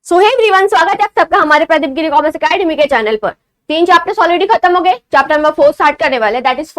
सो hey everyone, स्वागत है आप सबका हमारे प्रदीप गिरी कॉमर्स एकेडमी के चैनल पर। 3 चैप्टर्स ऑलरेडी खत्म हो गए। चैप्टर नंबर 4 स्टार्ट करने वाले, that is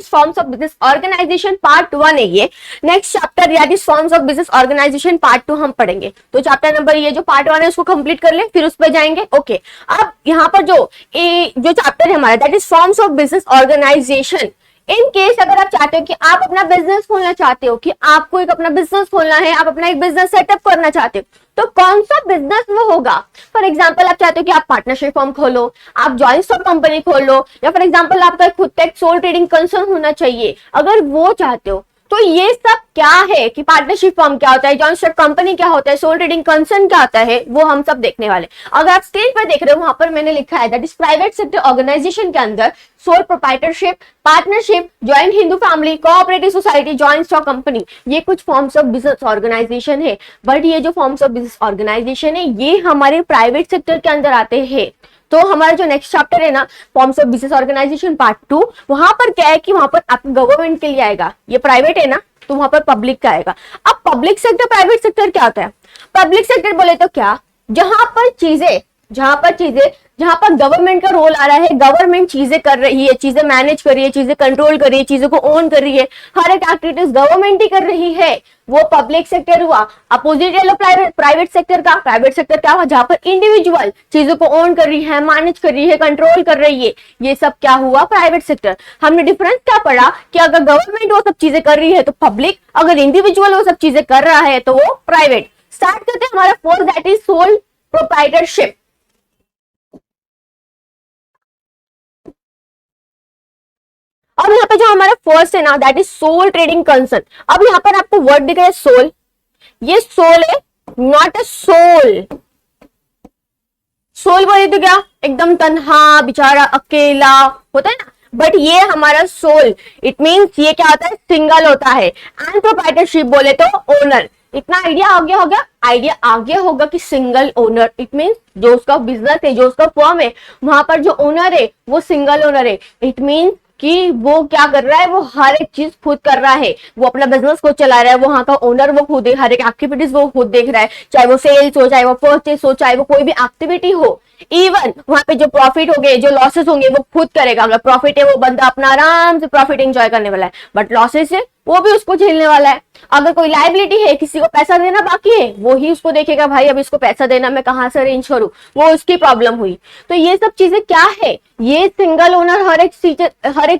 forms of business organisation part 1 है ये। Next chapter that is forms of business organisation part 2 हम पढ़ेंगे। तो चैप्टर नंबर ये जो पार्ट 1 है उसको कंप्लीट कर ले, फिर उस पर जाएंगे। ओके, अब यहाँ पर जो चैप्टर है हमारा that is forms of business organisation. In case अगर आप चाहते हो कि आप अपना बिजनेस खोलना चाहते हो, कि आपको एक अपना बिजनेस खोलना है, आप अपना एक बिजनेस सेटअप करना चाहते हो, तो कौन सा बिजनेस वो होगा। फॉर एग्जांपल आप चाहते हो कि आप पार्टनरशिप फर्म खोलो, आप जॉइंट स्टॉक कंपनी खोलो, या फॉर एग्जांपल आपका खुद का एक सोल ट्रेडिंग कंसर्न होना चाहिए। अगर वो चाहते हो तो ये सब क्या है कि पार्टनरशिप फर्म क्या होता है, जॉइंट स्टॉक कंपनी क्या होता है, सोल ट्रेडिंग कंसर्न क्या होता है, वो हम सब देखने वाले। अगर आप स्क्रीन पर देख रहे हो वहां पर मैंने लिखा है that is private sector organisation के अंदर sole proprietorship, partnership, joint Hindu family, cooperative society, joint stock company, ये कुछ फॉर्म्स ऑफ बिजनेस ऑर्गेनाइजेशन है। बट ये जो फॉर्म्स ऑफ बिजनेस ऑर्गेनाइजेशन है ये हमारे प्राइवेट सेक्टर के अंदर आते हैं। तो हमारा जो नेक्स्ट चैप्टर है ना forms of business organisation part 2, वहां पर क्या है कि वहां पर आपको गवर्नमेंट के लिए आएगा, ये प्राइवेट है ना तो वहां पर पब्लिक का आएगा। अब पब्लिक सेक्टर प्राइवेट सेक्टर क्या होता है? पब्लिक सेक्टर बोले तो क्या, जहां पर गवर्नमेंट का रोल आ रहा है, गवर्नमेंट चीजें कर रही है, चीजें मैनेज कर रही है, चीजें कंट्रोल कर रही है, चीजों को ओन कर रही है, हर एक एक्टिविटीज गवर्नमेंट ही कर रही है, वो पब्लिक सेक्टर हुआ। अपोजिट लो प्राइवेट सेक्टर का, प्राइवेट सेक्टर क्या हुआ, जहां पर इंडिविजुअल चीजों को ओन कर रही है, मैनेज कर रही है, कंट्रोल कर रही है, ये सब क्या हुआ, प्राइवेट सेक्टर। हमने डिफरेंस क्या पढ़ा कि अगर गवर्नमेंट वो सब चीजें कर रही है तो पब्लिक, अगर इंडिविजुअल वो सब चीजें कर रहा है तो वो प्राइवेट। स्टार्ट करते हैं हमारा fourth that is sole proprietorship. अब यहाँ पे जो हमारा फर्स्ट है ना that is sole trading concern. अब यहाँ पर आपको वर्ड दिख रहा है सोल, ये सोल है, नॉट अ सोल। सोल बोले तो क्या, एकदम तन्हा बेचारा अकेला होता है ना, बट ये हमारा सोल, इट मींस ये क्या होता है, सिंगल होता है। एंड प्रोप्राइटरशिप बोले तो ओनर। इतना आइडिया आ गया होगा, आइडिया आ गया होगा कि सिंगल ओनर, इट मींस जो उसका बिजनेस है, जो उसका फर्म है, वहां पर जो ओनर है वो सिंगल ओनर है। इट मींस कि वो क्या कर रहा है, वो हर एक चीज खुद कर रहा है, वो अपना बिजनेस खुद चला रहा है, वहां का ओनर वो खुद है, हर एक एक्टिविटीज वो खुद देख रहा है, चाहे वो सेल्स हो, चाहे वो परचेस हो, चाहे वो कोई भी एक्टिविटी हो। इवन वहां पे जो प्रॉफिट होंगे, जो लॉसेस होंगे वो खुद करेगा। अगर प्रॉफिट है वो बंदा अपना आराम से प्रॉफिट एंजॉय करने वाला है, बट लॉसेस है वो भी उसको झेलने वाला है। अगर कोई लायबिलिटी है, किसी को पैसा देना बाकी है, वो ही उसको देखेगा, भाई अब इसको पैसा देना मैं कहां से अरेंज करूं, वो उसकी प्रॉब्लम हुई। तो ये सब चीजें क्या है, ये सिंगल ओनर हर एक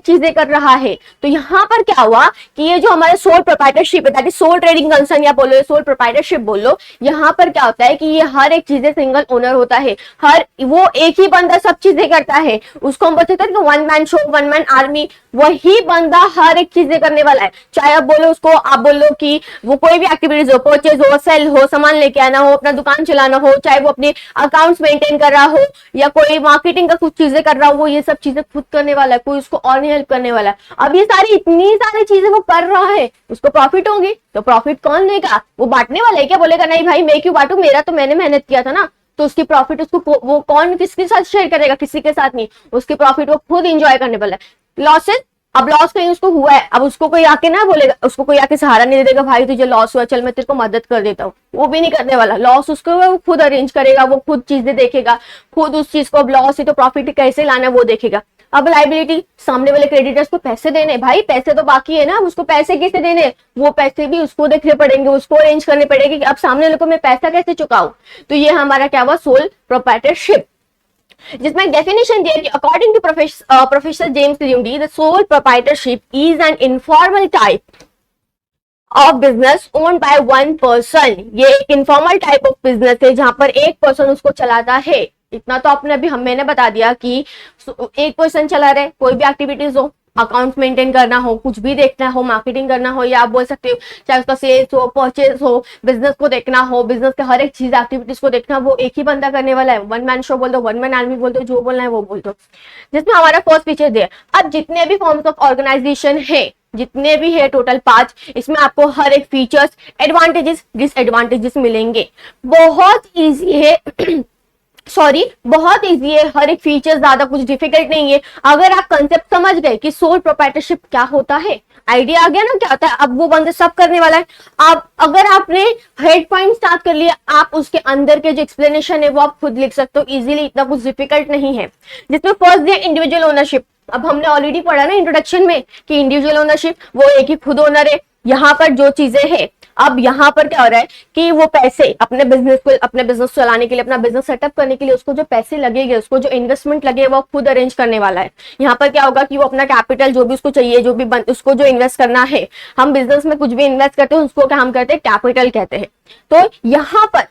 चीजें कर रहा है। तो यहाँ पर क्या हुआ कि ये जो हमारा सोल प्रोप्राइटरशिप है that is sole trading concern या बोलो सोल प्रोप्राइटरशिप बोलो, यहाँ पर क्या होता है कि ये हर एक चीजें सिंगल ओनर होता है, वो एक ही बंदा सब चीजें करता है। उसको हम बोलते हैं कि one man show, one man army, वही बंदा हर एक चीजें करने वाला है। चाहे आप बोलो उसको, आप बोलो कि वो कोई भी एक्टिविटीज हो, परचेज हो, सेल हो, सामान लेके आना हो, अपना दुकान चलाना हो, चाहे वो अपने अकाउंट्स मेंटेन कर रहा हो या कोई मार्केटिंग का कुछ चीजें कर रहा हो, वो ये सब चीजें खुद करने वाला है, कोई उसको और नहीं हेल्प करने वाला है। अब ये सारी इतनी सारी चीजें वो कर रहा है, उसको प्रॉफिट होगी तो प्रॉफिट कौन देगा, वो बांटने वाला है क्या? बोलेगा नहीं भाई मैं क्यों बांटू, मेरा तो मैंने मेहनत किया था ना। तो उसकी प्रॉफिट उसको वो कौन किसके साथ शेयर करेगा, किसी के साथ नहीं, उसकी प्रॉफिट वो खुद एंजॉय करने वाला है। लॉसेस, अब लॉस कहीं उसको हुआ है, अब उसको कोई आके ना बोलेगा, उसको कोई आके सहारा नहीं दे देगा, भाई तुझे लॉस हुआ चल मैं तेरे को मदद कर देता हूँ, वो भी नहीं करने वाला। लॉस उसको वो खुद अरेंज करेगा, वो खुद चीजें देखेगा, खुद उस चीज को, अब लॉस है तो प्रॉफिट कैसे लाना है वो देखेगा। अब लाइबिलिटी, सामने वाले क्रेडिटर्स को पैसे देने, भाई पैसे तो बाकी है ना, उसको पैसे कैसे देने, वो पैसे भी उसको देखने पड़ेंगे, उसको अरेंज करने पड़ेंगे कि अब सामने वाले को मैं पैसा कैसे चुकाऊं। तो ये हमारा क्या हुआ, सोल प्रोप्राइटरशिप, जिसमें डेफिनेशन दिया कि according to professor James Lundy the sole proprietorship is an informal type of business owned by one person. ये एक इनफॉर्मल टाइप ऑफ बिजनेस है जहां पर एक पर्सन उसको चलाता है। इतना तो आपने अभी मैंने बता दिया कि एक पर्सन चला रहे, कोई भी एक्टिविटीज हो, अकाउंट मेंटेन करना हो, कुछ भी देखना हो, मार्केटिंग करना हो, या आप बोल सकते हो चाहे उसका सेल्स हो, परचेज हो, बिजनेस को देखना हो, बिजनेस के हर एक चीज एक्टिविटीज को देखना, वो एक ही बंदा करने वाला है। वन मैन शो बोल दो, वन मैन आर्मी बोल दो, जो बोलना है वो बोल दो। जिसमें हमारा फर्स्ट फीचर दिया। अब जितने भी फॉर्म्स ऑफ ऑर्गेनाइजेशन है, जितने भी है टोटल 5, इसमें आपको हर एक फीचर्स, एडवांटेजेस, डिसएडवांटेजेस मिलेंगे। बहुत ईजी है बहुत इजी है, हर एक फीचर ज्यादा कुछ डिफिकल्ट नहीं है। अगर आप कंसेप्ट समझ गए कि सोल प्रोप्राइटरशिप क्या होता है, आइडिया आ गया ना क्या होता है। अब वो बंदा सब करने वाला है। आप अगर आपने हेड पॉइंट स्टार्ट कर लिया, आप उसके अंदर के जो एक्सप्लेनेशन है वो आप खुद लिख सकते हो इजीली, इतना कुछ डिफिकल्ट नहीं है। जिसमें फर्स्ट दिया इंडिविजुअल ओनरशिप। अब हमने ऑलरेडी पढ़ा ना इंट्रोडक्शन में कि इंडिविजुअल ओनरशिप वो एक ही खुद ओनर है। यहाँ पर जो चीजें हैं, अब यहाँ पर क्या हो रहा है कि वो पैसे अपने बिजनेस चलाने के लिए, अपना बिजनेस सेटअप करने के लिए उसको जो पैसे लगेंगे, उसको जो इन्वेस्टमेंट लगे वो खुद अरेंज करने वाला है। यहाँ पर क्या होगा कि वो अपना कैपिटल जो भी उसको चाहिए, जो भी उसको जो इन्वेस्ट करना है, हम बिजनेस में कुछ भी इन्वेस्ट करते हैं उसको क्या हम कहते हैं, कैपिटल कहते हैं। तो यहाँ पर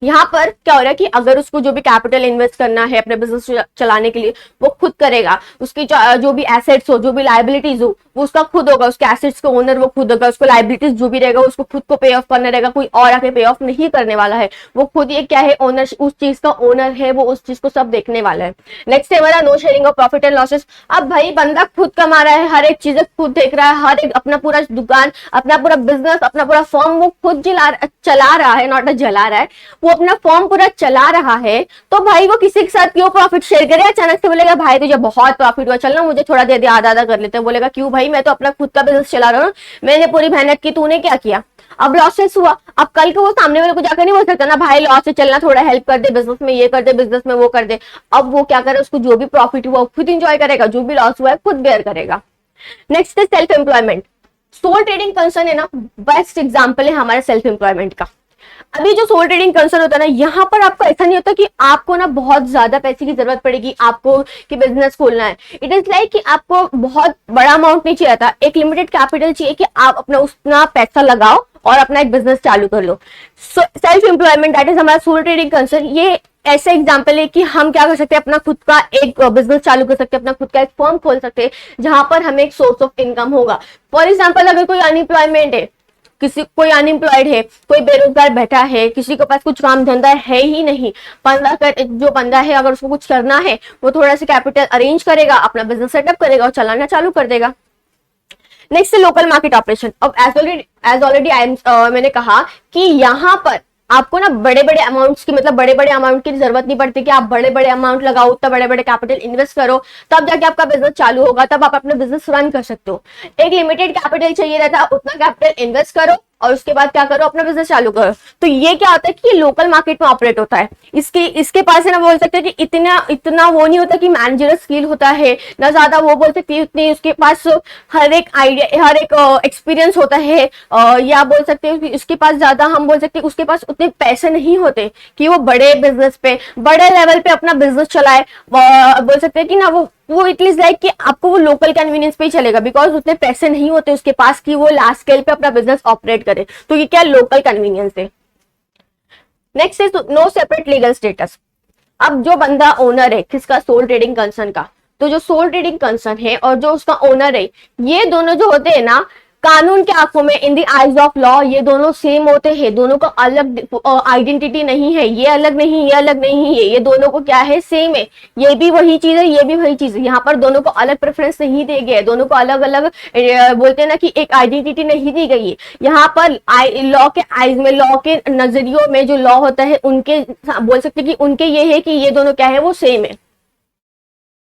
क्या हो रहा है कि अगर उसको जो भी कैपिटल इन्वेस्ट करना है अपने बिजनेस चलाने के लिए वो खुद करेगा। उसकी जो भी एसेट्स हो, जो भी लाइबिलिटीज हो, वो उसका खुद होगा। उसके एसेट्स का ओनर वो खुद होगा। उसको लाइबिलिटीज जो भी रहेगा उसको खुद को पे ऑफ करना रहेगा, कोई और आके पे ऑफ नहीं करने वाला है। वो खुद ये क्या है, ओनर, उस चीज का ओनर है, वो उस चीज को सब देखने वाला है। नेक्स्ट है हमारा no sharing of profit and losses. अब भाई बंदा खुद कमा रहा है, हर एक चीज खुद देख रहा है, हर एक अपना पूरा दुकान, अपना पूरा बिजनेस, अपना पूरा फॉर्म वो खुद चला रहा है, नॉट जला रहा है, वो अपना फॉर्म पूरा चला रहा है। तो भाई वो किसी के साथ क्यों प्रॉफिट शेयर करे? अचानक से बोलेगा भाई तुझे बहुत प्रॉफिट हुआ, चलना मुझे थोड़ा दे दे, आधा आधा कर लेते हैं। बोलेगा क्यों भाई, मैं तो अपना खुद का बिजनेस चला रहा हूँ, मैंने पूरी मेहनत की, तूने क्या किया? अब लॉसेस हुआ, अब कल को वो सामने वाले को जाकर नहीं बोल सकता ना भाई लॉस से चलना, थोड़ा हेल्प कर दे बिजनेस में, ये कर दे बिजनेस में, वो कर दे। अब वो क्या करे, उसको जो भी प्रॉफिट हुआ खुद इंजॉय करेगा, जो भी लॉस हुआ है खुद बेयर करेगा। नेक्स्ट है self employment. Sole trading concern है ना, बेस्ट एग्जांपल है हमारे सेल्फ एम्प्लॉयमेंट का। अभी जो सोल ट्रेडिंग कंसर्न होता है ना, यहाँ पर आपको ऐसा नहीं होता कि आपको ना बहुत ज्यादा पैसे की जरूरत पड़ेगी आपको कि बिजनेस खोलना है। इट इज लाइक कि आपको बहुत बड़ा अमाउंट नहीं चाहिए था, एक लिमिटेड कैपिटल चाहिए कि आप अपना उतना पैसा लगाओ और अपना एक बिजनेस चालू कर लो। सेल्फ एम्प्लॉयमेंट दैट इज हमारा सोल ट्रेडिंग कंसर्न। ये ऐसे एग्जाम्पल है कि हम क्या कर सकते हैं, अपना खुद का एक बिजनेस चालू कर सकते हैं, अपना खुद का एक फर्म खोल सकते हैं जहां पर हमें एक सोर्स ऑफ इनकम होगा। फॉर एग्जाम्पल अगर कोई अनएम्प्लॉयमेंट है, कोई अनएम्प्लॉयड है, कोई बेरोजगार बैठा है, किसी के पास कुछ काम धंधा है ही नहीं, जो बंदा है अगर उसको कुछ करना है वो थोड़ा सा कैपिटल अरेंज करेगा, अपना बिजनेस सेटअप करेगा और चलाना चालू कर देगा। नेक्स्ट है लोकल मार्केट ऑपरेशन। अब एज ऑलरेडी मैंने कहा कि यहाँ पर आपको ना बड़े बड़े अमाउंट्स की, मतलब बड़े बड़े अमाउंट की जरूरत नहीं पड़ती कि आप बड़े बड़े अमाउंट लगाओ, उतना बड़े बड़े कैपिटल इन्वेस्ट करो, तब जाके आपका बिजनेस चालू होगा, तब आप अपना बिजनेस रन कर सकते हो। एक लिमिटेड कैपिटल चाहिए रहता है, उतना कैपिटल इन्वेस्ट करो और उसके बाद क्या करो, अपना बिजनेस चालू करो। तो ये क्या होता है कि ये लोकल मार्केट में ऑपरेट होता है। इसके पास है ना, बोल सकते हैं कि इतना वो नहीं होता कि मैनेजर स्किल होता है ना, ज्यादा वो बोल सकते हैं उतनी उसके पास हर एक आइडिया, हर एक एक्सपीरियंस होता है, या बोल सकते हैं कि उसके पास ज्यादा, हम बोल सकते हैं उसके पास उतने पैसे नहीं होते कि वो बड़े बिजनेस पे, बड़े लेवल पे अपना बिजनेस चलाए। बोल सकते हैं कि ना वो इट इज लाइक कि आपको वो लोकल कन्वीनियंस पे ही चलेगा, बिकॉज उतने पैसे नहीं होते उसके पास कि वो लार्ज स्केल पे अपना बिजनेस ऑपरेट करे। तो ये क्या लोकल कन्वीनियंस है। Next is no separate legal status. अब जो बंदा ओनर है किसका, सोल ट्रेडिंग कंसर्न का, तो जो सोल ट्रेडिंग कंसर्न है और जो उसका ओनर है, ये दोनों जो होते हैं ना, कानून के आंखों में, in the eyes of law, ये दोनों सेम होते हैं। दोनों का अलग आइडेंटिटी नहीं है, ये अलग नहीं, ये अलग नहीं है, ये दोनों को क्या है, सेम है। ये भी वही चीज है, ये भी वही चीज है। यहाँ पर दोनों को अलग प्रेफरेंस नहीं दिए गए, दोनों को अलग अलग बोलते हैं ना कि एक आइडेंटिटी नहीं दी गई है। यहाँ पर लॉ के आइज में, लॉ के नजरियों में जो लॉ होता है उनके, बोल सकते हैं कि उनके ये है कि ये दोनों क्या है, वो सेम है।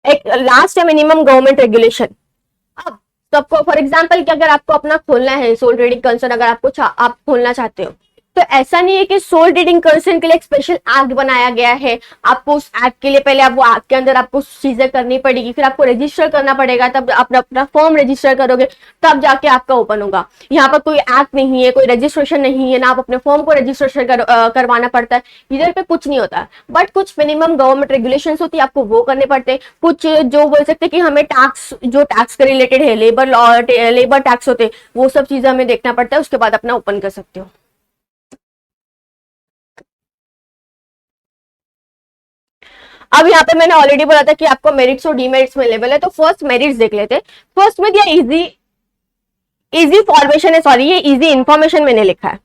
एक लास्ट है मिनिमम गवर्नमेंट रेगुलेशन। अब सबको फॉर एग्जाम्पल कि अगर आपको अपना खोलना है सोल ट्रेडिंग कंसर्न, अगर आप खोलना चाहते हो, तो ऐसा नहीं है कि सोल ट्रेडिंग कंसर्न के लिए एक स्पेशल एक्ट बनाया गया है। आपको उस एक्ट के लिए पहले आप वो एक्ट के अंदर आपको चीजें करनी पड़ेगी, फिर आपको रजिस्टर करना पड़ेगा, तब अपना फॉर्म रजिस्टर करोगे, तब जाके आपका ओपन होगा। यहाँ पर कोई एक्ट नहीं है, कोई रजिस्ट्रेशन नहीं है ना, आप अपने फॉर्म को रजिस्ट्रेशन करवाना पड़ता है। इधर पे कुछ नहीं होता, बट कुछ मिनिमम गवर्नमेंट रेगुलेशन होती है, आपको वो करने पड़ते हैं। कुछ जो बोल सकते हैं कि हमें टैक्स के रिलेटेड है, लेबर टैक्स होते हैं, वो सब चीजें हमें देखना पड़ता है, उसके बाद अपना ओपन कर सकते हो। अब यहाँ पे मैंने ऑलरेडी बोला था कि आपको मेरिट्स और डीमेरिट्स में लेवल है, तो फर्स्ट मेरिट्स देख लेते हैं। फर्स्ट में दिया इजी फॉर्मेशन है, सॉरी ये इजी इंफॉर्मेशन मैंने लिखा है।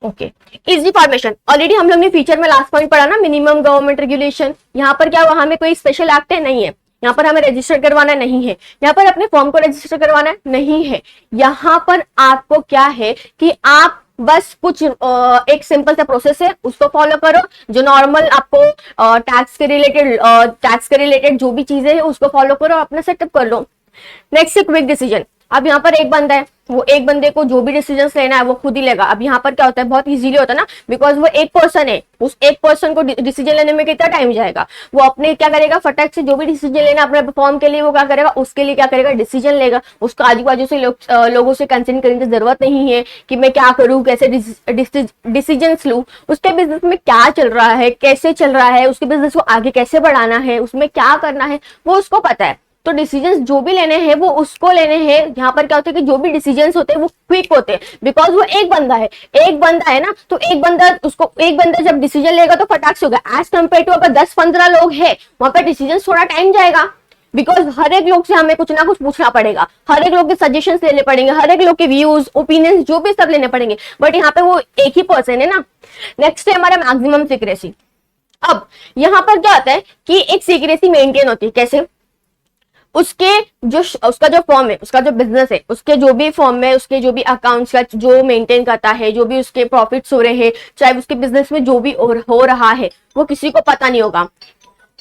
ओके, इजी फॉर्मेशन ऑलरेडी हम लोग ने फीचर में लास्ट पॉइंट पढ़ा ना, मिनिमम गवर्नमेंट रेगुलेशन। यहाँ पर क्या हुआ, हमें कोई स्पेशल एक्ट है नहीं है, यहाँ पर हमें रजिस्टर करवाना नहीं है, यहाँ पर अपने फॉर्म को रजिस्टर करवाना नहीं है। यहाँ पर आपको क्या है कि आप बस कुछ एक सिंपल सा प्रोसेस है, उसको फॉलो करो। जो नॉर्मल आपको टैक्स के रिलेटेड जो भी चीजें है उसको फॉलो करो, अपना सेटअप कर लो। नेक्स्ट है क्विक डिसीजन। अब यहाँ पर एक बंदा है, वो एक बंदे को जो भी डिसीजन लेना है वो खुद ही लेगा। अब यहाँ पर क्या होता है, बहुत इजीली होता है ना, बिकॉज वो एक पर्सन है, उस एक पर्सन को डिसीजन लेने में कितना टाइम जाएगा। वो अपने क्या करेगा, फटाक से जो भी डिसीजन लेना अपने फॉर्म के लिए वो क्या करेगा, उसके लिए क्या करेगा, डिसीजन लेगा। उसको आजू बाजू से लोगों से कंसल्ट करने की जरूरत नहीं है कि मैं क्या करूँ, कैसे डिसीजन लूँ, उसके बिजनेस में क्या चल रहा है, कैसे चल रहा है, उसके बिजनेस को आगे कैसे बढ़ाना है, उसमें क्या करना है, वो उसको पता है। तो डिसीजंस जो भी लेने हैं वो उसको लेने हैं। यहाँ पर क्या होता है कि जो भी डिसीजंस होते हैं वो क्विक होते हैं, बिकॉज वो एक बंदा है ना, तो एक बंदा जब डिसीजन लेगा तो फटाक से होगा। एज कम्पेयर टू अगर 10-15 लोग हैं, वहां पर डिसीजन थोड़ा टाइम जाएगा, बिकॉज हर एक लोग से हमें कुछ ना कुछ पूछना पड़ेगा, हर एक लोग के सजेशंस लेने पड़ेंगे, हर एक लोग के व्यूज ओपिनियंस जो भी सब लेने पड़ेंगे, बट यहाँ पे वो एक ही पर्सन है ना। नेक्स्ट है हमारा मैक्सिमम सीक्रेसी। अब यहाँ पर क्या होता है कि एक सीक्रेसी मेंटेन होती है, कैसे, उसका जो फॉर्म है, उसका जो बिजनेस है, उसके जो भी फॉर्म है, उसके जो भी अकाउंट्स का जो मेंटेन करता है, जो भी उसके प्रॉफिट्स हो रहे हैं, चाहे उसके बिजनेस में जो भी हो रहा है, वो किसी को पता नहीं होगा।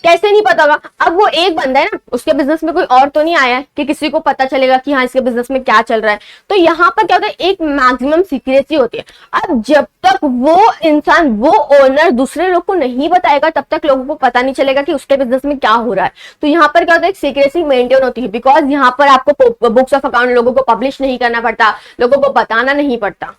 कैसे नहीं पता होगा, अब वो एक बंदा है ना, उसके बिजनेस में कोई और तो नहीं आया है कि किसी को पता चलेगा कि हाँ इसके बिजनेस में क्या चल रहा है। तो यहाँ पर क्या होता है, एक मैक्सिमम सीक्रेसी होती है। अब जब तक वो इंसान, वो ओनर दूसरे लोग को नहीं बताएगा, तब तक लोगों को पता नहीं चलेगा कि उसके बिजनेस में क्या हो रहा है। तो यहाँ पर क्या होता है, एक सीक्रेसी मेंटेन होती है, बिकॉज यहाँ पर आपको बुक्स ऑफ अकाउंट लोगों को पब्लिश नहीं करना पड़ता, लोगों को बताना नहीं पड़ता।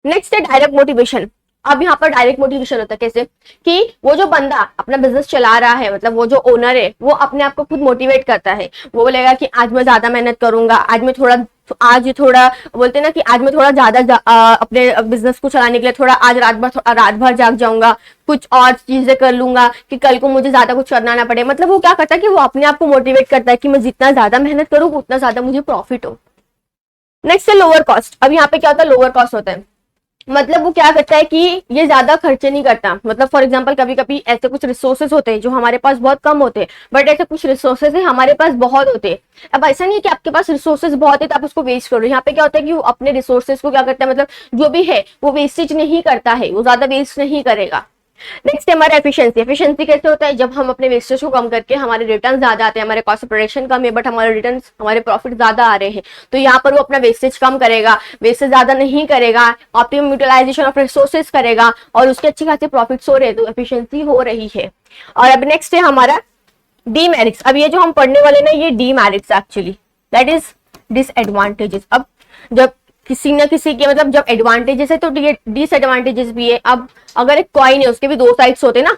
नेक्स्ट है डायरेक्ट मोटिवेशन। अब यहाँ पर डायरेक्ट मोटिवेशन होता है, कैसे कि वो जो बंदा अपना बिजनेस चला रहा है, मतलब वो जो ओनर है, वो अपने आप को खुद मोटिवेट करता है। वो बोलेगा कि आज मैं ज्यादा मेहनत करूंगा, आज थोड़ा बोलते हैं ना कि आज मैं थोड़ा ज्यादा अपने बिजनेस को चलाने के लिए थोड़ा आज रात भर जाग जाऊंगा, कुछ और चीजें कर लूंगा कि कल को मुझे ज्यादा कुछ करना ना पड़े। मतलब वो क्या करता है कि वो अपने आप को मोटिवेट करता है कि मैं जितना ज्यादा मेहनत करूँ उतना ज्यादा मुझे प्रॉफिट हो। नेक्स्ट है लोअर कॉस्ट। अब यहाँ पे क्या होता है, लोअर कॉस्ट होता है, मतलब वो क्या करता है कि ये ज्यादा खर्चे नहीं करता। मतलब फॉर एग्जांपल कभी कभी ऐसे कुछ रिसोर्सेज होते हैं जो हमारे पास बहुत कम होते हैं, बट ऐसे कुछ रिसोर्सेज है हमारे पास बहुत होते हैं। अब ऐसा नहीं है कि आपके पास रिसोर्सेज बहुत है तो आप उसको वेस्ट करो। यहाँ पे क्या होता है कि वो अपने रिसोर्सेज को क्या करता है, मतलब जो भी है वो वेस्टेज नहीं करता है, वो ज्यादा वेस्ट नहीं करेगा। नेक्स्ट है हमारा एफिशिएंसी। एफिशिएंसी कैसे होता है, जब हम अपने वेस्टेज को कम करके हमारे रिटर्न ज्यादा आते हैं, हमारे कॉस्ट ऑफ प्रोडक्शन कम है बट हमारे रिटर्न, हमारे प्रॉफिट ज्यादा आ रहे हैं, तो यहाँ पर वो अपना वेस्टेज कम करेगा, वेस्टेज ज्यादा नहीं करेगा, ऑप्टिमम यूटिलाइजेशन ऑफ रिसोर्सेज करेगा और उसके अच्छे खासे प्रॉफिट्स हो रहे हैं, तो एफिशिएंसी हो रही है। और अब नेक्स्ट है हमारा डीमेरिट्स। अब ये जो हम पढ़ने वाले ना, ये demerits actually, that is disadvantages. अब जब किसी न किसी के, मतलब जब एडवांटेजेस है तो डिसएडवांटेजेस भी है। अब अगर एक कॉइन है उसके भी दो साइड्स होते हैं ना,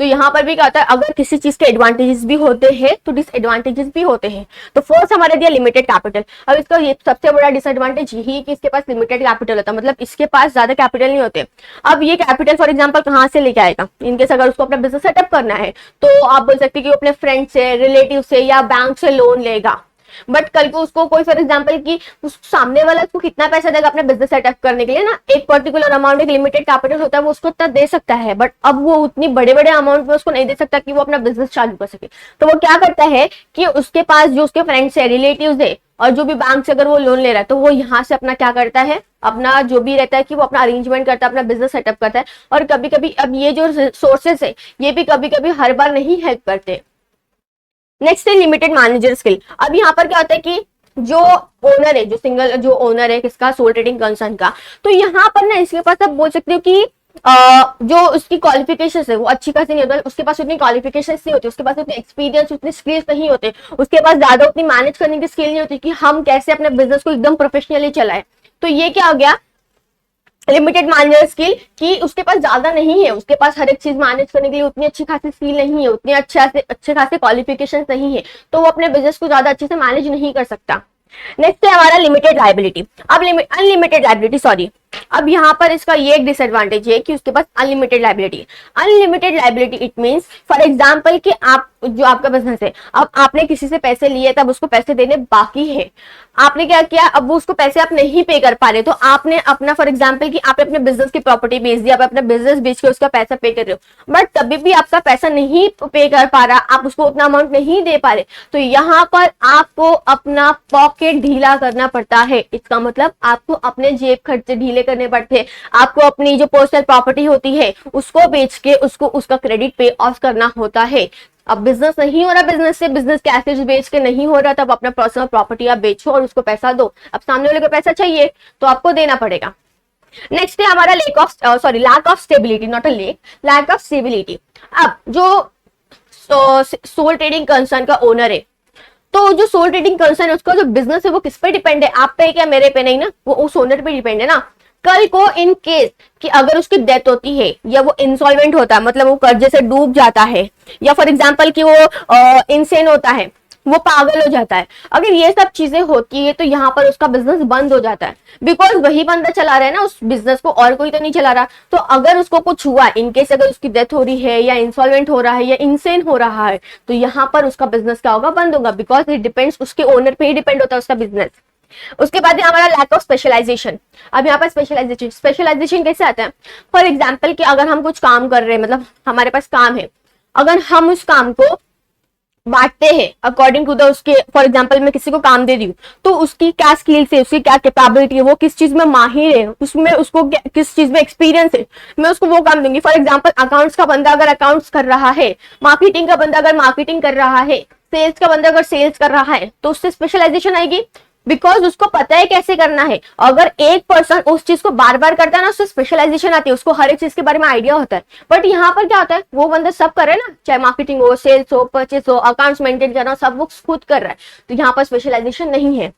तो यहाँ पर भी क्या होता है, अगर किसी चीज के एडवांटेजेस भी होते हैं तो डिसएडवांटेजेस भी होते हैं। तो फर्स्ट हमारे दिया लिमिटेड कैपिटल। अब इसका ये सबसे बड़ा डिसएडवांटेज यही है कि इसके पास लिमिटेड कैपिटल होता है, मतलब इसके पास ज्यादा कैपिटल नहीं होते। अब ये कैपिटल फॉर एग्जांपल कहाँ से लेके आएगा, इनकेस अगर उसको अपना बिजनेस सेटअप करना है तो आप बोल सकते हैं कि वो अपने फ्रेंड से, रिलेटिव से या बैंक से लोन लेगा। बट कल को उसको कोई फॉर एग्जांपल कि उस सामने वाला उसको कितना पैसा देगा अपने बिजनेस सेटअप करने के लिए ना, एक पर्टिकुलर अमाउंट, एक लिमिटेड कैपिटल होता है, वो उसको इतना दे सकता है, बट अब वो उतनी बड़े बड़े अमाउंट में उसको नहीं दे सकता कि वो अपना बिजनेस चालू कर सके। तो वो क्या करता है कि उसके पास जो उसके फ्रेंड्स है, रिलेटिव्स है और जो भी बैंक से अगर वो लोन ले रहा है तो वो यहाँ से अपना क्या करता है, अपना जो भी रहता है कि वो अपना अरेंजमेंट करता है, अपना बिजनेस सेटअप करता है। और कभी कभी अब ये जो सोर्सेस है ये भी कभी कभी हर बार नहीं हेल्प करते। नेक्स्ट है लिमिटेड मैनेजर स्किल। अब यहाँ पर क्या होता है कि जो ओनर है, जो ओनर है किसका, सोल ट्रेडिंग कंसर्न का, तो यहाँ पर ना इसके पास आप बोल सकते हो कि जो उसकी क्वालिफिकेशन है वो अच्छी खासी नहीं होती, उसके पास उतनी क्वालिफिकेशन नहीं होती, उसके पास उतनी एक्सपीरियंस, उतनी स्किल्स नहीं होते, उसके पास ज्यादा उतनी मैनेज करने की स्किल नहीं होती कि हम कैसे अपने बिजनेस को एकदम प्रोफेशनली चलाए। तो ये क्या हो गया, लिमिटेड मैनेजर स्किल, कि उसके पास ज्यादा नहीं है, उसके पास हर एक चीज मैनेज करने के लिए उतनी अच्छी खासी स्किल नहीं है, उतनी अच्छे खासे क्वालिफिकेशन नहीं है, तो वो अपने बिजनेस को ज्यादा अच्छे से मैनेज नहीं कर सकता। नेक्स्ट है हमारा लिमिटेड लायबिलिटी। अब अनलिमिटेड लायबिलिटी, सॉरी, अब यहाँ पर इसका ये एक डिसएडवांटेज है कि उसके पास unlimited liability. Unlimited liability it means for example कि आप, जो आपका बिजनेस है, अब आपने किसी से पैसे लिए, तब उसको पैसे देने बाकी है, आपने क्या किया, अब वो उसको पैसे आप नहीं पे कर पा रहे, तो आपने अपना फॉर एग्जांपल कि आपने अपने बिजनेस की प्रॉपर्टी बेच दी, आप अपना बिजनेस बेच के उसका पैसा पे कर रहे हो, बट तभी भी आपका पैसा नहीं पे कर पा रहा, आप उसको उतना अमाउंट नहीं दे पा रहे, तो यहाँ पर आपको अपना पॉकेट ढीला करना पड़ता है। इसका मतलब आपको अपने जेब खर्चे ढीले करने करने पड़ते हैं, आपको अपनी जो पर्सनल प्रॉपर्टी होती है उसको बेच के उसको उसका क्रेडिट पे ऑफ करना होता है। अब बिजनेस नहीं हो रहा, बिजनेस से बिजनेस के एसेट्स बेच के नहीं हो रहा, तब अपना पर्सनल प्रॉपर्टी आप बेचो और उसको पैसा दो। अब सामने वाले को पैसा चाहिए तो आपको देना पड़ेगा। नेक्स्ट है हमारा lack of stability, not a lack of stability. अब जो सोल ट्रेडिंग कंसर्न का ओनर है, तो जो सोल ट्रेडिंग कंसर्न है उसका जो बिजनेस है वो किस पे डिपेंड है, आप पे क्या मेरे पे नहीं ना, वो उस ओनर पे डिपेंड है ना। कल को इन केस कि अगर उसकी डेथ होती है या वो इंसॉल्वेंट होता है, मतलब वो कर्जे से डूब जाता है, या फॉर एग्जांपल कि वो इंसेन होता है, वो पागल हो जाता है, अगर ये सब चीजें होती है तो यहाँ पर उसका बिजनेस बंद हो जाता है, बिकॉज वही बंदा चला रहा है ना उस बिजनेस को, और कोई तो नहीं चला रहा। तो अगर उसको कुछ हुआ, इनकेस अगर उसकी डेथ हो रही है या इंसॉल्वेंट हो रहा है या इंसेन हो रहा है, तो यहाँ पर उसका बिजनेस क्या होगा, बंद होगा, बिकॉज इट डिपेंड्स, उसके ओनर पे ही डिपेंड होता है उसका बिजनेस। उसके बाद है हमारा लैक ऑफ स्पेशलाइजेशन। अब यहाँ पर स्पेशलाइजेशन कैसे आता है, फॉर एग्जाम्पल कि अगर हम कुछ काम कर रहे हैं, मतलब हमारे पास काम है, अगर हम उस काम को बांटते हैं अकॉर्डिंग टू द उसके, फॉर एग्जांपल मैं किसी को काम दे रही हूँ तो उसकी क्या स्किल्स है, उसकी क्या कैपेबिलिटी है, वो किस चीज में माहिर है, उसमें उसको किस चीज में एक्सपीरियंस है, मैं उसको वो काम दूंगी। फॉर एग्जांपल अकाउंट्स का बंदा अगर अकाउंट्स कर रहा है, मार्केटिंग का बंदा अगर मार्केटिंग कर रहा है, सेल्स का बंदा अगर सेल्स कर रहा है, तो उससे स्पेशलाइजेशन आएगी, बिकॉज उसको पता है कैसे करना है। अगर एक पर्सन उस चीज को बार बार करता है ना, उससे स्पेशलाइजेशन आती है, उसको हर एक चीज के बारे में आइडिया होता है। बट यहाँ पर क्या होता है, वो बंदा सब कर रहा है ना, चाहे मार्केटिंग हो, सेल्स हो, परचेस हो, अकाउंट्स मेंटेन करना, सब वो खुद कर रहा है, तो यहाँ पर स्पेशलाइजेशन नहीं है।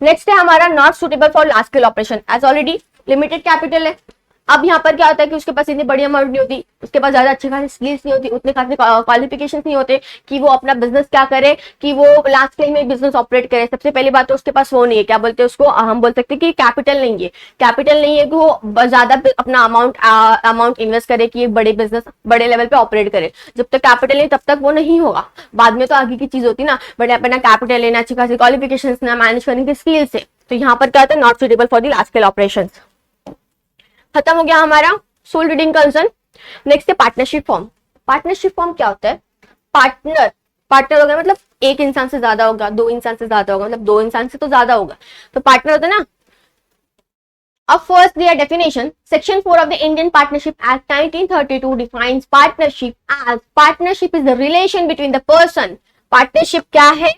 नेक्स्ट है हमारा not suitable for large scale operation, as already limited capital है। अब यहाँ पर क्या होता है कि उसके पास इतनी बड़ी अमाउंट नहीं होती, उसके पास ज्यादा अच्छी खासी स्किल्स नहीं होती, उतने खासे क्वालिफिकेशंस नहीं होते कि वो अपना बिजनेस क्या करे, कि वो लार्ज स्केल में बिजनेस ऑपरेट करे। सबसे पहली बात तो उसके पास वो नहीं है, क्या बोलते हैं उसको, हम बोल सकते हैं कि कैपिटल नहीं है। कैपिटल नहीं है कि वो ज्यादा अपना अमाउंट इन्वेस्ट करे कि एक बड़े बिजनेस बड़े लेवल पे ऑपरेट करे। जब तक कैपिटल नहीं तब तक वो नहीं होगा, बाद में तो आगे की चीज होती ना, बट अपना कैपिटल लेना, अच्छी खासी क्वालिफिकेशन ना, मैनेज करने की स्किल्स है। तो यहाँ पर क्या होता है, not suitable for the large scale operation. खत्म हो गया हमारा सोल ट्रेडिंग कंसर्न। नेक्स्ट है पार्टनरशिप फॉर्म। पार्टनरशिप फॉर्म क्या होता है, पार्टनर होगा मतलब एक इंसान से ज्यादा होगा, दो इंसान से ज्यादा होगा, मतलब दो इंसान से तो ज्यादा होगा, तो पार्टनर होता है ना। अब first their definition, section 4 of the Indian Partnership Act 1932 defines partnership as partnership is the relation between the person। Partnership क्या है,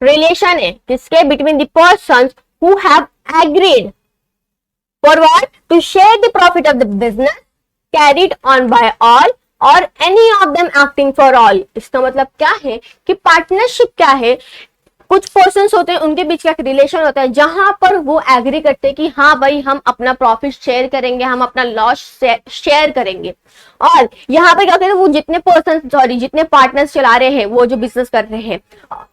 रिलेशन है किसके, between the persons who have agreed for what, to share the profit of the business carried on by all or any of them acting for all। इसका मतलब क्या है कि partnership क्या है, कुछ पर्सन्स होते हैं उनके बीच का एक रिलेशन होता है जहां पर वो एग्री करते हैं कि हाँ भाई हम अपना प्रॉफिट शेयर करेंगे, हम अपना लॉस शेयर करेंगे। और यहाँ पर क्या कहते हैं, वो जितने पार्टनर्स चला रहे हैं, वो जो बिजनेस कर रहे हैं,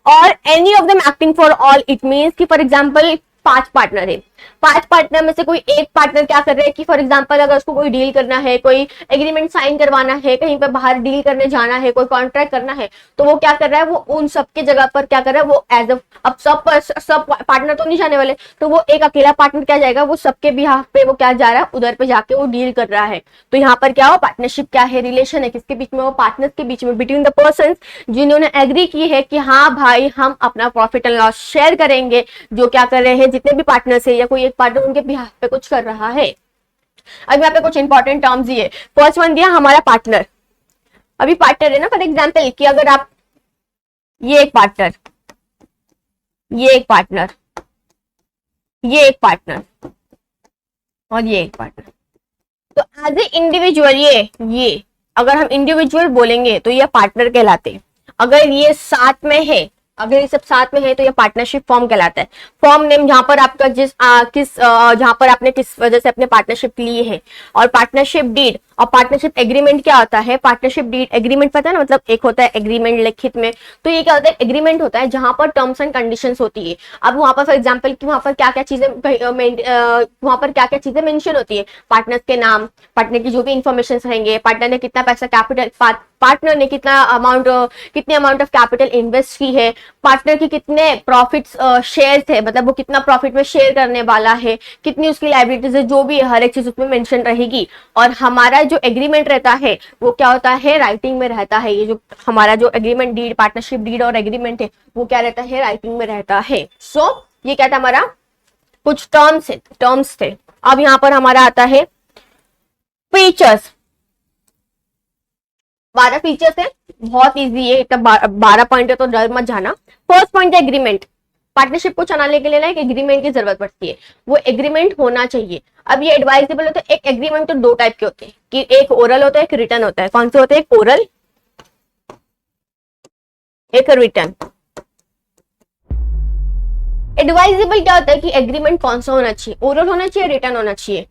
और any of them acting for all, it means कि फॉर एग्जाम्पल 5 पार्टनर है, 5 पार्टनर में से कोई एक पार्टनर क्या कर रहे हैं कि फॉर एग्जांपल अगर उसको कोई डील करना है, कोई एग्रीमेंट साइन करवाना है, कहीं पर बाहर डील करने जाना है, कोई कॉन्ट्रैक्ट करना है, तो वो क्या कर रहा है, वो उन सबके जगह पर क्या कर रहा है, वो एज अब सब पार्टनर तो नहीं जाने वाले, तो वो एक अकेला पार्टनर क्या जाएगा, वो सबके बिहाफ पे वो क्या जा रहा है, उधर पे जाके वो डील कर रहा है। तो यहाँ पर क्या हो, पार्टनरशिप क्या है, रिलेशन है किसके बीच में, वो पार्टनर्स के बीच में, बिटवीन द पर्सन्स जिन्होंने एग्री की है कि हाँ भाई हम अपना प्रॉफिट एंड लॉस शेयर करेंगे। जो क्या कर रहे हैं, जितने भी पार्टनर्स है या कोई एक पार्टनर उनके बिहाफ पे कुछ कर रहा है। अब यहाँ पे कुछ इंपॉर्टेंट टर्म्स दिए। फर्स्ट वन दिया हमारा पार्टनर। अभी पार्टनर है ना, फॉर एग्जांपल कि अगर आप ये एक पार्टनर, ये एक पार्टनर, ये एक पार्टनर और ये एक पार्टनर, तो एज ए इंडिविजुअल ये अगर हम इंडिविजुअल बोलेंगे तो ये पार्टनर कहलाते हैं। अगर ये साथ में है, अगर ये सब साथ में है तो ये पार्टनरशिप फॉर्म कहलाता है। फॉर्म नेम जहां पर आपका जहां पर आपने किस वजह से अपने पार्टनरशिप ली है। और पार्टनरशिप डीड और पार्टनरशिप एग्रीमेंट क्या होता है, पार्टनरशिप डीड एग्रीमेंट पता है ना, मतलब एक होता है एग्रीमेंट लिखित में, तो ये क्या होता है, एग्रीमेंट होता है जहां पर टर्म्स एंड कंडीशंस होती है। अब वहां पर फॉर एग्जांपल कि वहां पर क्या क्या चीजें मेंशन होती है, पार्टनर्स के नाम, पार्टनर की जो भी इंफॉर्मेशन रहेंगे, पार्टनर ने कितना पैसा कैपिटल, पार्टनर ने कितने अमाउंट ऑफ कैपिटल इन्वेस्ट की है, पार्टनर की कितने प्रॉफिट्स शेयर थे, मतलब वो कितना प्रॉफिट में शेयर करने वाला है, कितनी उसकी लायबिलिटीज है, जो भी है हर एक चीज उसमें मेंशन रहेगी। और हमारा जो एग्रीमेंट रहता है वो क्या होता है, राइटिंग में रहता है। ये जो हमारा जो एग्रीमेंट डीड, पार्टनरशिप डीड और एग्रीमेंट है वो क्या रहता है, राइटिंग में रहता है। सो ये क्या था, हमारा कुछ टर्म्स थे। अब यहाँ पर हमारा आता है फीचर्स। 12 फीचर्स है, बहुत इजी है, 12 पॉइंट है तो डर मत जाना। फर्स्ट पॉइंट है एग्रीमेंट। पार्टनरशिप को चलाने के लिए ना एक एग्रीमेंट की जरूरत पड़ती है, वो एग्रीमेंट होना चाहिए। अब ये एडवाइजेबल होता है, एक एग्रीमेंट तो दो टाइप के होते हैं कि एक ओरल होता है एक रिटर्न होता है। कौन से होते हैं? एक ओरल एक रिटर्न। एडवाइजेबल क्या होता है कि एग्रीमेंट कौन सा होना चाहिए? ओरल होना चाहिए, रिटर्न होना चाहिए?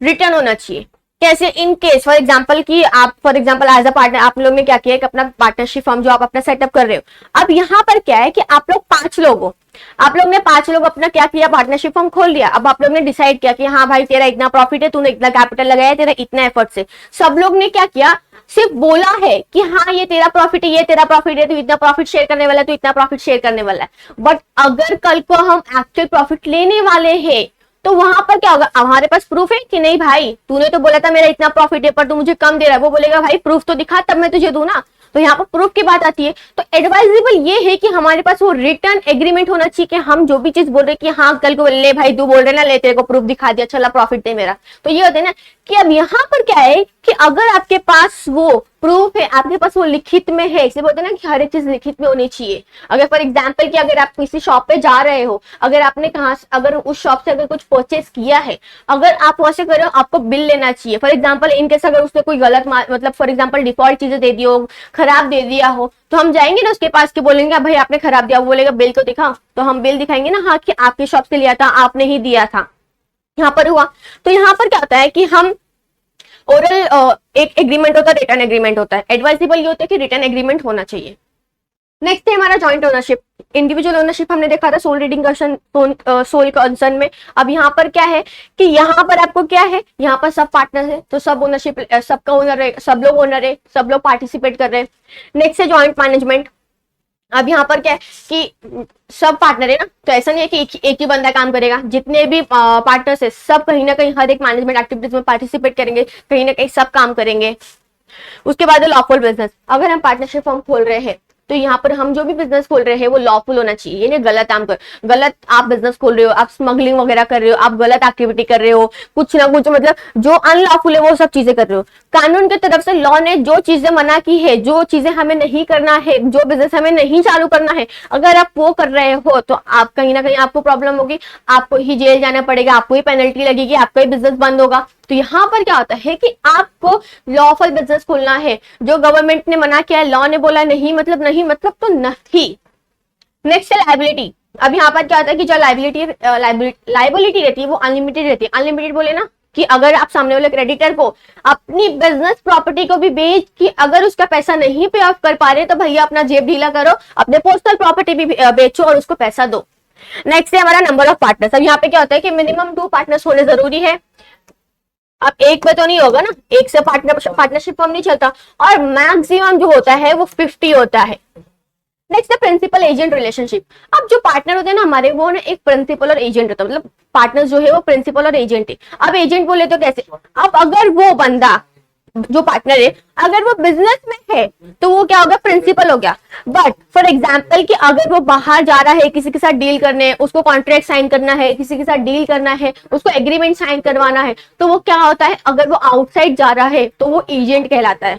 रिटर्न होना चाहिए। कैसे? इन केस फॉर एग्जांपल कि आप for example as a partner आप लोग ने क्या किया कि अपना पार्टनरशिप फर्म जो आप अपना सेटअप कर रहे हो, अब यहाँ पर क्या है कि आप लोग 5 लोग हो, आप लोग ने 5 लोग अपना क्या किया, पार्टनरशिप फर्म खोल लिया। अब आप लोग ने डिसाइड किया कि हाँ भाई तेरा इतना प्रॉफिट है, तूने इतना कैपिटल लगाया, तेरा इतना एफर्ट से। सब लोग ने क्या किया, सिर्फ बोला है कि हाँ ये तेरा प्रॉफिट है, ये तेरा प्रॉफिट है, तू इतना प्रॉफिट शेयर करने वाला है, तू इतना प्रॉफिट शेयर करने वाला है। बट अगर कल को हम एक्चुअल प्रॉफिट लेने वाले हैं तो वहां पर क्या होगा? हमारे पास प्रूफ है कि नहीं भाई तूने तो बोला था मेरा इतना प्रॉफिट है पर तू मुझे कम दे रहा है। वो बोलेगा भाई प्रूफ तो दिखा तब मैं तुझे दूं ना। तो यहाँ पर प्रूफ की बात आती है। तो एडवाइजेबल ये है कि हमारे पास वो रिटर्न एग्रीमेंट होना चाहिए कि हम जो भी चीज बोल रहे कि हाँ कल को ले भाई तू बोल रहे ना, ले तेरे को प्रूफ दिखा दिया, चला प्रॉफिट दे मेरा। तो ये होता है ना कि अब यहाँ पर क्या है कि अगर आपके पास वो प्रूफ है, आपके पास वो लिखित में है, इसे बोलते हैं ना कि हर एक चीज लिखित में होनी चाहिए। अगर फॉर एग्जांपल कि अगर आप किसी शॉप पे जा रहे हो, अगर आपने कहा अगर उस शॉप से अगर कुछ परचेस किया है, अगर आप वहां से कर रहे हो, आपको बिल लेना चाहिए। फॉर एग्जांपल इनकेस अगर उसने कोई गलत मतलब फॉर एग्जांपल डिफॉल्ट चीजें दे दी हो, खराब दे दिया हो, तो हम जाएंगे ना उसके पास कि बोलेंगे भाई आपने खराब दिया, वो बोलेगा बिल तो दिखा। तो हम बिल दिखाएंगे ना, हाँ कि आपकी शॉप से लिया था, आपने ही दिया था। यहाँ पर हुआ। तो यहाँ पर क्या होता है कि हम ओरल एक एग्रीमेंट होता है, रिटर्न एग्रीमेंट होता है। एडवाइजेबल ये होता है कि रिटर्न एग्रीमेंट होना चाहिए। नेक्स्ट है हमारा जॉइंट ओनरशिप। इंडिविजुअल ओनरशिप हमने देखा था सोल रीडिंग सोल कंसर्न में। अब यहाँ पर क्या है कि यहाँ पर आपको क्या है, यहाँ पर सब पार्टनर है तो सब ओनरशिप, सबका ओनर है, सब लोग ओनर है, सब लोग पार्टिसिपेट कर रहे हैं। नेक्स्ट है जॉइंट मैनेजमेंट। अब यहाँ पर क्या है कि सब पार्टनर है ना, तो ऐसा नहीं है कि एक ही बंदा काम करेगा। जितने भी पार्टनर्स है सब कहीं ना कहीं हर एक मैनेजमेंट एक्टिविटीज में पार्टिसिपेट करेंगे, कहीं ना कहीं सब काम करेंगे। उसके बाद लॉफुल बिजनेस। अगर हम पार्टनरशिप फर्म खोल रहे हैं तो यहाँ पर हम जो भी बिजनेस खोल रहे हैं वो लॉफुल होना चाहिए। ये नहीं गलत काम कर, गलत आप बिजनेस खोल रहे हो, आप स्मगलिंग वगैरह कर रहे हो, आप गलत एक्टिविटी कर रहे हो, कुछ ना कुछ मतलब जो अनलॉफुल है वो सब चीजें कर रहे हो। कानून की तरफ से लॉ ने जो चीजें मना की है, जो चीजें हमें नहीं करना है, जो बिजनेस हमें नहीं चालू करना है, अगर आप वो कर रहे हो तो आप कहीं ना कहीं आपको प्रॉब्लम होगी, आपको ही जेल जाना पड़ेगा, आपको ही पेनल्टी लगेगी, आपका ही बिजनेस बंद होगा। तो यहाँ पर क्या होता है कि आपको लॉफुल बिजनेस खोलना है। जो गवर्नमेंट ने मना किया है, लॉ ने बोला नहीं मतलब नहीं, मतलब तो नहीं। नेक्स्ट है लाइबिलिटी। अब यहाँ पर क्या होता है कि जो लाइबिलिटी रहती है वो अनलिमिटेड रहती है। अनलिमिटेड बोले ना कि अगर आप सामने वाले क्रेडिटर को अपनी बिजनेस प्रॉपर्टी को भी बेच कि अगर उसका पैसा नहीं पे ऑफ कर पा रहे तो भैया अपना जेब ढीला करो, अपने पर्सनल प्रॉपर्टी भी बेचो और उसको पैसा दो। नेक्स्ट है हमारा नंबर ऑफ पार्टनर्स। अब यहाँ पे क्या होता है कि मिनिमम 2 पार्टनर्स होने जरूरी है। अब एक पे तो नहीं होगा ना, एक से पार्टनरशिप फॉर्म नहीं चलता, और मैक्सिमम जो होता है वो 50 होता है। नेक्स्ट है प्रिंसिपल एजेंट रिलेशनशिप। अब जो पार्टनर होते हैं ना हमारे, वो ना एक प्रिंसिपल और एजेंट होता है, मतलब पार्टनर जो है वो प्रिंसिपल और एजेंट है। अब एजेंट बोले तो कैसे? अब अगर वो बंदा जो पार्टनर है अगर वो बिजनेस में है तो वो क्या होगा? प्रिंसिपल हो गया। बट फॉर एग्जांपल कि अगर वो बाहर जा रहा है किसी के साथ डील करने, उसको कॉन्ट्रैक्ट साइन करना है, किसी के साथ डील करना है, उसको एग्रीमेंट साइन करवाना है, तो वो क्या होता है? अगर वो आउटसाइड जा रहा है तो वो एजेंट कहलाता है।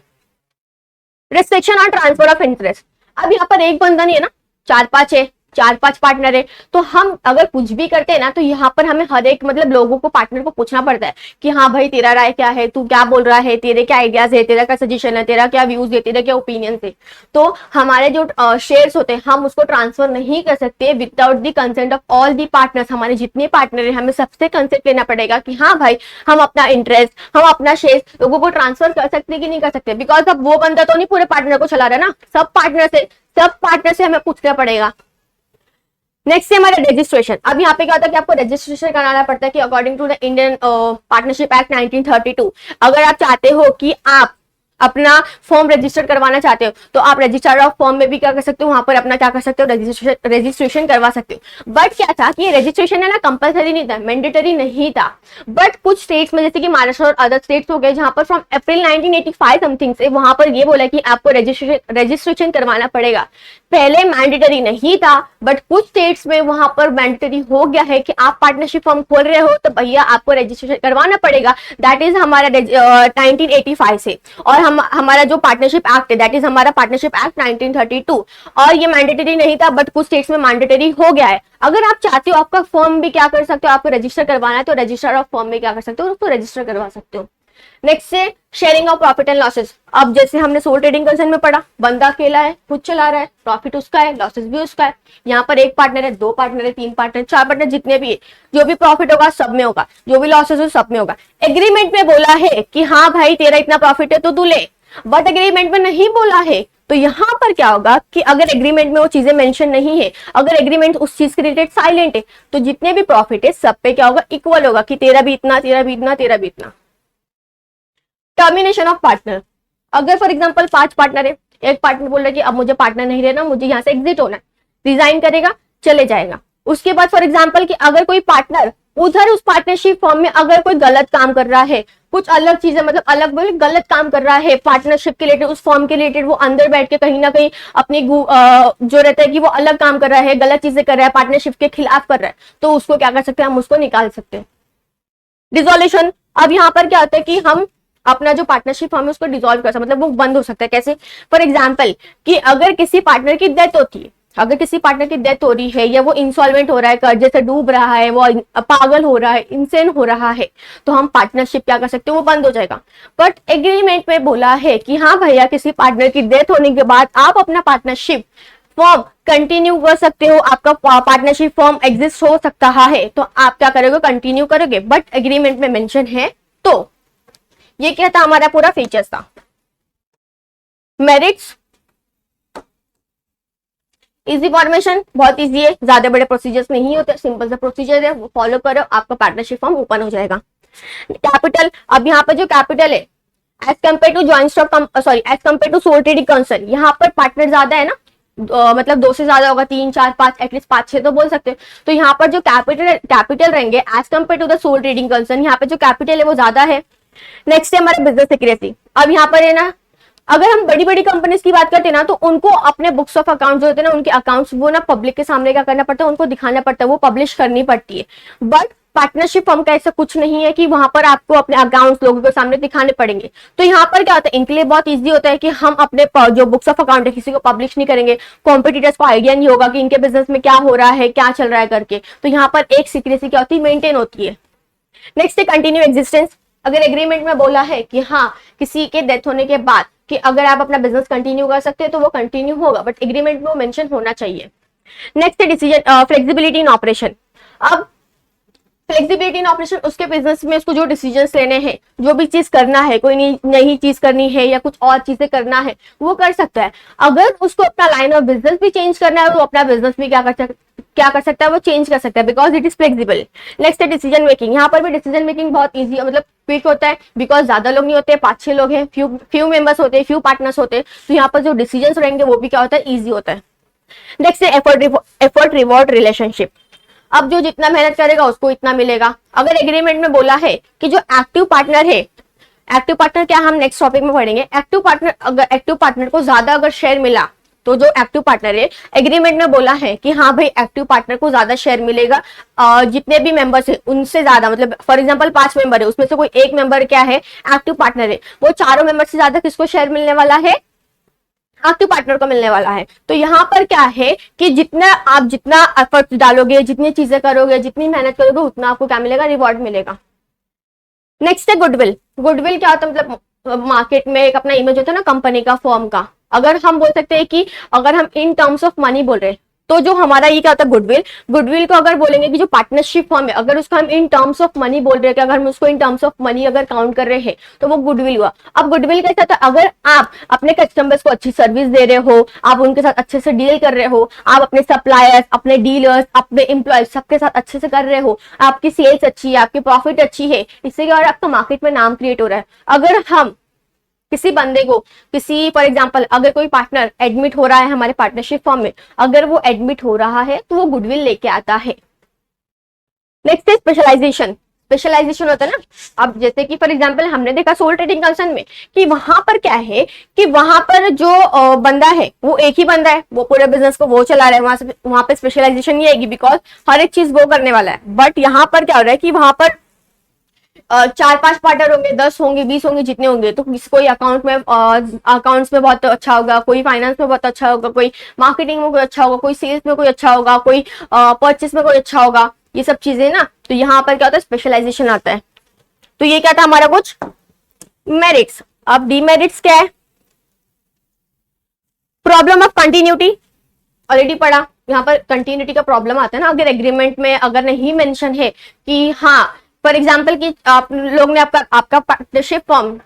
Restriction on transfer of interest. अब यहाँ पर एक बंदा नहीं है ना, 4-5 है, 4-5 पार्टनर है, तो हम अगर कुछ भी करते हैं ना तो यहाँ पर हमें हर एक मतलब लोगों को, पार्टनर को पूछना पड़ता है कि हाँ भाई तेरा राय क्या है, तू क्या बोल रहा है, तेरे क्या आइडियाज है, तेरा क्या सजेशन है, तेरा क्या व्यूज है, तेरा क्या ओपिनियन है। तो हमारे जो शेयर्स होते हैं हम उसको ट्रांसफर नहीं कर सकते without the consent of all the partners. हमारे जितने पार्टनर है हमें सबसे कंसेंट लेना पड़ेगा कि हाँ भाई हम अपना इंटरेस्ट, हम अपना शेयर लोगों को ट्रांसफर कर सकते कि नहीं कर सकते। बिकॉज अब वो बंदा तो नहीं पूरे पार्टनर को चला रहा ना, सब पार्टनर से हमें पूछना पड़ेगा। नेक्स्ट है हमारा रजिस्ट्रेशन। अब यहाँ पे क्या होता है कि आपको रजिस्ट्रेशन कराना पड़ता है कि according to the Indian partnership act 1932 अगर आप चाहते हो कि आप अपना फॉर्म रजिस्टर करवाना चाहते हो तो आप रजिस्ट्रार ऑफ फॉर्म में भी क्या कर सकते हो, वहां पर अपना क्या कर सकते हो, रजिस्ट्रेशन करवा सकते हो। बट क्या था कि ये रजिस्ट्रेशन है ना कंपलसरी नहीं था, मैंडेटरी नहीं था। बट कुछ स्टेट्स में जैसे कि महाराष्ट्र और अदर स्टेट्स हो गए जहां पर फ्रॉम अप्रैल 1985 समथिंग से वहां पर ये बोला कि आपको रजिस्ट्रेशन करवाना पड़ेगा। पहले मैंडेटरी नहीं था, बट कुछ स्टेट्स में वहां पर मैंडेटरी हो गया है कि आप पार्टनरशिप फॉर्म खोल रहे हो तो भैया आपको रजिस्ट्रेशन करवाना पड़ेगा। दैट इज हमारा 1985 से। और हमारा जो पार्टनरशिप एक्ट है दैट इज हमारा पार्टनरशिप एक्ट 1932। और ये मैंडेटरी नहीं था, बट कुछ स्टेट्स में मैंडेटरी हो गया है। अगर आप चाहते हो आपका फॉर्म भी क्या कर सकते हो, आपको रजिस्टर करवाना है तो रजिस्टर ऑफ फॉर्म में क्या कर सकते हो, उसको रजिस्टर करवा सकते हो। नेक्स्ट से sharing of profit and losses. अब जैसे हमने सोल ट्रेडिंग कंसर्न में पढ़ा, बंदा अकेला है, खुद चला रहा है, प्रॉफिट उसका है, लॉसेस भी उसका है। यहाँ पर एक पार्टनर है, दो पार्टनर है, तीन पार्टनर, चार पार्टनर, जितने भी है, जो भी प्रॉफिट होगा सब में होगा, जो भी लॉसेस हो सब में होगा। एग्रीमेंट में बोला है कि हाँ भाई तेरा इतना प्रॉफिट है तो तू ले, बट एग्रीमेंट में नहीं बोला है। तो यहाँ पर क्या होगा कि अगर एग्रीमेंट में वो चीजें मेंशन नहीं है, अगर एग्रीमेंट उस चीज के रिलेटेड साइलेंट है, तो जितने भी प्रॉफिट है सब पे क्या होगा, इक्वल होगा कि तेरा भी इतना, तेरा भी इतना, तेरा भी इतना। Termination of partner. अगर फॉर एग्जांपल 5 पार्टनर है, एक पार्टनर बोल रहा है कि अब मुझे पार्टनर नहीं रहना, मुझे यहाँ से एग्जिट होना है, रिजाइन करेगा, चले जाएगा। उसके बाद फॉर एग्जांपल कि अगर कोई पार्टनर उधर उस पार्टनरशिप फॉर्म में अगर कोई गलत काम कर रहा है, कुछ अलग चीजें मतलब अलग बोले गलत काम कर रहा है पार्टनरशिप के रिलेटेड, उस फॉर्म के रिलेटेड, वो अंदर बैठ के कहीं ना कहीं अपनी जो रहता है कि वो अलग काम कर रहा है, गलत चीजें कर रहा है, पार्टनरशिप के खिलाफ कर रहा है, तो उसको क्या कर सकते हैं, हम उसको निकाल सकते हैं। डिसोल्यूशन। अब यहाँ पर क्या होता है कि हम अपना जो पार्टनरशिप फॉर्म है उसको डिसॉल्व कर सकते, मतलब वो बंद हो सकता है। कैसे? फॉर एग्जांपल कि अगर किसी पार्टनर की डेथ होती है, अगर किसी पार्टनर की डेथ हो रही है या वो इंसॉल्वेंट हो रहा है, कर्जे से डूब रहा है, वो पागल हो रहा है, इंसेन हो रहा है, तो हम पार्टनरशिप क्या कर सकते हैं, वो बंद हो जाएगा। बट एग्रीमेंट में बोला है कि हाँ भैया किसी पार्टनर की डेथ होने के बाद आप अपना पार्टनरशिप फॉर्म कंटिन्यू कर सकते हो, आपका पार्टनरशिप फॉर्म एग्जिस्ट हो सकता है, तो आप क्या करोगे, कंटिन्यू करोगे। बट एग्रीमेंट में मेंशन है। तो ये क्या था, हमारा पूरा फीचर्स था। मेरिट्स, इजी फॉर्मेशन, बहुत इजी है, ज्यादा बड़े प्रोसीजर्स नहीं होते, सिंपल सा प्रोसीजर है, वो फॉलो करो, आपका पार्टनरशिप फॉर्म ओपन हो जाएगा। कैपिटल, अब यहाँ पर जो कैपिटल है as compare to joint stock, sorry as compare to sole trading concern, यहाँ पर पार्टनर ज्यादा है ना, मतलब 2 से ज्यादा होगा, 3 4 5 एटलीस्ट 5 6 तो बोल सकते हैं। तो यहाँ पर जो कैपिटल रहेंगे as compare to the sole trading concern, यहाँ पे जो कैपिटल है वो ज्यादा है। नेक्स्ट है हमारा बिजनेस सिक्रेसी। अब यहाँ पर है ना, अगर हम बड़ी बड़ी कंपनीज की बात करते हैं ना, तो उनको अपने बुक्स ऑफ अकाउंट जो होते हैं ना, उनके अकाउंट्स वो ना पब्लिक के सामने क्या करना पड़ता है, उनको दिखाना पड़ता है, वो पब्लिश करनी पड़ती है। बट पार्टनरशिप फर्म का ऐसा कुछ नहीं है कि वहां पर आपको अपने अकाउंट्स लोगों के सामने दिखाने पड़ेंगे। तो यहाँ पर क्या होता है, इनके लिए बहुत इजी होता है कि हम अपने जो बुक्स ऑफ अकाउंट है किसी को पब्लिश नहीं करेंगे, कॉम्पिटिटर्स को आइडिया नहीं होगा कि इनके बिजनेस में क्या हो रहा है, क्या चल रहा है करके। तो यहाँ पर एक सीक्रेसी क्या होती है, मेंटेन होती है। नेक्स्ट है कंटिन्यू एग्जिस्टेंस। अगर एग्रीमेंट में बोला है कि हाँ किसी के डेथ होने के बाद कि अगर आप अपना बिजनेस कंटिन्यू कर सकते हैं तो वो कंटिन्यू होगा, बट एग्रीमेंट में वो मेंशन होना चाहिए। नेक्स्ट है डिसीजन फ्लेक्सिबिलिटी इन ऑपरेशन। अब फ्लेक्सिबिलिटी इन ऑपरेशन, उसके बिजनेस में उसको जो डिसीजंस लेने हैं, जो भी चीज करना है, कोई नई चीज करनी है या कुछ और चीजें करना है, वो कर सकता है। अगर उसको अपना लाइन ऑफ बिजनेस भी चेंज करना है, वो अपना बिजनेस भी क्या कर सकता है, वो चेंज कर सकता है, because it is flexible. Next है डिसीजन मेकिंग। यहाँ पर भी डिसीजन मेकिंग बहुत ईजी है, मतलब क्विक होता है, बिकॉज ज्यादा लोग नहीं होते, 5-6 लोग हैं, फ्यू मेंबर्स होते हैं, फ्यू पार्टनर्स होते हैं, तो यहाँ पर जो डिसीजन रहेंगे वो भी क्या होता है, ईजी होता है। नेक्स्ट है एफर्ट रिवॉर्ड रिलेशनशिप। अब जो जितना मेहनत करेगा उसको इतना मिलेगा। अगर एग्रीमेंट में बोला है कि जो एक्टिव पार्टनर है, एक्टिव पार्टनर क्या हम नेक्स्ट टॉपिक में पढ़ेंगे, एक्टिव पार्टनर, अगर एक्टिव पार्टनर को ज्यादा अगर शेयर मिला, तो जो एक्टिव पार्टनर है एग्रीमेंट में बोला है कि हाँ भाई एक्टिव पार्टनर को ज्यादा शेयर मिलेगा, जितने भी मेंबर्स है उनसे ज्यादा, मतलब फॉर एग्जांपल 5 मेंबर है, उसमें से कोई एक मेंबर क्या है, एक्टिव पार्टनर है, वो चारों मेंबर से ज्यादा किसको शेयर मिलने वाला है, एक्टिव पार्टनर को मिलने वाला है। तो यहाँ पर क्या है कि जितना एफर्ट डालोगे, जितनी चीजें करोगे, जितनी मेहनत करोगे, उतना आपको क्या मिलेगा, रिवॉर्ड मिलेगा। नेक्स्ट है गुडविल। गुडविल क्या होता है, मतलब मार्केट में एक अपना इमेज होता है ना कंपनी का, फर्म का। अगर हम बोल सकते हैं कि अगर हम इन टर्म्स ऑफ मनी बोल रहे हैं, तो जो हमारा ये क्या होता है, गुडविल। गुडविल को अगर बोलेंगे कि जो पार्टनरशिप फर्म है, अगर उसको हम इन टर्म्स ऑफ मनी बोल रहे हैं, कि अगर हम उसको इन टर्म्स ऑफ मनी अगर काउंट कर रहे हैं, तो वो गुडविल हुआ। अब गुडविल कैसा था, अगर आप अपने कस्टमर्स को अच्छी सर्विस दे रहे हो, आप उनके साथ अच्छे से डील कर रहे हो, आप अपने सप्लायर्स, अपने डीलर्स, अपने एम्प्लॉयज सबके साथ अच्छे से कर रहे हो, आपकी सेल्स अच्छी है, आपकी प्रॉफिट अच्छी है, इससे क्या हो रहा है, आपका मार्केट में नाम क्रिएट हो रहा है। अगर हम किसी बंदे को, किसी फॉर एग्जांपल अगर कोई पार्टनर एडमिट हो रहा है हमारे पार्टनरशिप फॉर्म में, अगर वो एडमिट हो रहा है तो वो गुडविल लेके आता है। नेक्स्ट है स्पेशलाइजेशन। स्पेशलाइजेशन होता है ना। अब जैसे कि फॉर एग्जांपल हमने देखा सोल ट्रेडिंग कंसर्न में कि वहां पर क्या है कि वहां पर जो बंदा है वो एक ही बंदा है, वो पूरे बिजनेस को वो चला रहा है, वहां पे स्पेशलाइजेशन नहीं आएगी बिकॉज हर एक चीज वो करने वाला है। बट यहाँ पर क्या हो रहा है कि वहां पर 4-5 पार्टनर होंगे, 10 होंगे, 20 होंगे, जितने होंगे, तो कोई अकाउंट्स में बहुत अच्छा होगा, कोई फाइनेंस में बहुत अच्छा होगा, कोई मार्केटिंग में कोई अच्छा होगा, कोई सेल्स में कोई अच्छा होगा, कोई परचेस में कोई अच्छा होगा, ये सब चीजें ना। तो यहाँ पर क्या होता है स्पेशलाइजेशन आता है। तो ये क्या था हमारा कुछ मेरिट्स। अब डीमेरिट्स क्या है? प्रॉब्लम ऑफ कंटिन्यूटी ऑलरेडी पढ़ा, यहाँ पर कंटिन्यूटी का प्रॉब्लम आता है ना अगर एग्रीमेंट में अगर नहीं मेंशन है कि हाँ फॉर एग्जांपल कि आप लोग ने आपका पार्टनरशिप फॉर्म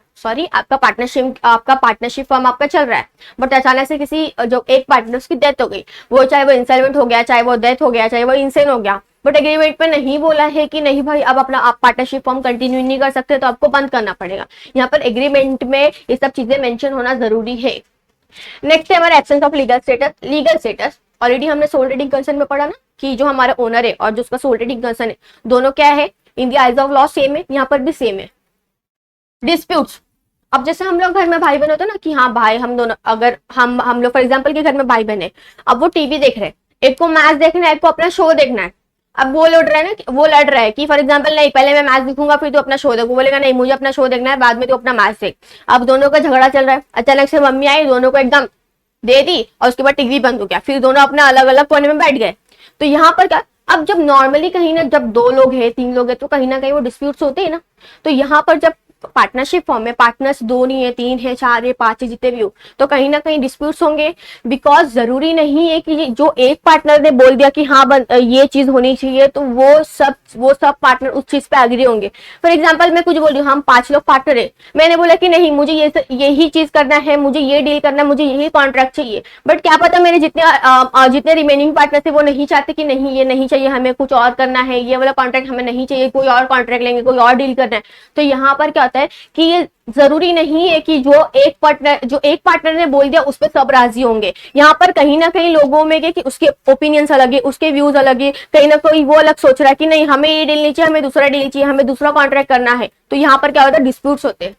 आपका चल रहा है, बट अचानक से किसी जो एक पार्टनर की डेथ हो गई, वो चाहे वो इंसॉल्वेंट हो गया, चाहे वो डेथ हो गया, चाहे वो इंसेन हो गया, बट एग्रीमेंट में नहीं बोला है कि नहीं भाई अब अपना आप पार्टनरशिप फॉर्म कंटिन्यू नहीं कर सकते, तो आपको बंद करना पड़ेगा। यहाँ पर एग्रीमेंट में ये सब चीजें मेंशन होना जरूरी है। नेक्स्ट है हमारा absence of legal status. Legal status already हमने सोल ट्रेडिंग कंसर्न में पढ़ा ना कि जो हमारा ओनर है और जो उसका सोल ट्रेडिंग कंसर्न है दोनों क्या है, in the eyes of law same है, यहाँ पर भी सेम है। डिस्प्यूट्स, अब जैसे हम लोग घर में भाई बहन होते हैं ना कि हाँ भाई हम दोनों, अगर हम लोग फॉर एग्जांपल के घर में भाई बहन है, अब वो टीवी देख रहे हैं, एक को मैच देखना है, एक को अपना शो देखना है। अब वो लड़ रहा है कि फॉर एग्जांपल नहीं पहले मैं मैच देखूंगा फिर तू अपना शो देखूंगा, बोलेगा नहीं मुझे अपना शो देखना है बाद में तू अपना मैच देख। अब दोनों का झगड़ा चल रहा है, अचानक से मम्मी आई, दोनों को एकदम दे दी और उसके बाद टीवी बंद हो गया, फिर दोनों अपने अलग अलग कोने में बैठ गए। तो यहाँ पर क्या, अब जब नॉर्मली कहीं ना जब 2 लोग हैं 3 लोग हैं तो कहीं ना कहीं वो डिस्प्यूट्स होते हैं ना। तो यहाँ पर जब पार्टनरशिप फॉर्म में पार्टनर्स 2 नहीं है, 3 है, 4 है, 5 है, जितने भी हो, तो कहीं ना कहीं डिस्प्यूट्स होंगे। बिकॉज जरूरी नहीं है कि जो एक पार्टनर ने बोल दिया कि हाँ ये चीज होनी चाहिए तो वो सब पार्टनर उस चीज पे एग्री होंगे। फॉर एग्जांपल मैं कुछ बोल रही हूँ, हम 5 लोग पार्टनर है, मैंने बोला कि नहीं मुझे यही चीज करना है, मुझे ये डील करना है, मुझे यही कॉन्ट्रैक्ट चाहिए, बट क्या पता मेरे जितने रिमेनिंग पार्टनर थे वो नहीं चाहते कि नहीं ये नहीं चाहिए, हमें कुछ और करना है, ये वाला कॉन्ट्रैक्ट हमें नहीं चाहिए, कोई और कॉन्ट्रैक्ट लेंगे, कोई और डील करना है। तो यहाँ पर क्या है कि ये जरूरी नहीं है कि जो एक पार्टनर ने बोल दिया उस पर सब राजी होंगे। यहाँ पर कहीं ना कहीं लोगों में कि उसके ओपिनियंस अलग है, उसके व्यूज अलग है, कहीं ना कोई वो अलग सोच रहा है कि नहीं हमें ये डील नहीं चाहिए, हमें दूसरा डील चाहिए, हमें दूसरा कॉन्ट्रैक्ट करना है। तो यहाँ पर क्या होता है डिस्प्यूट्स होते हैं।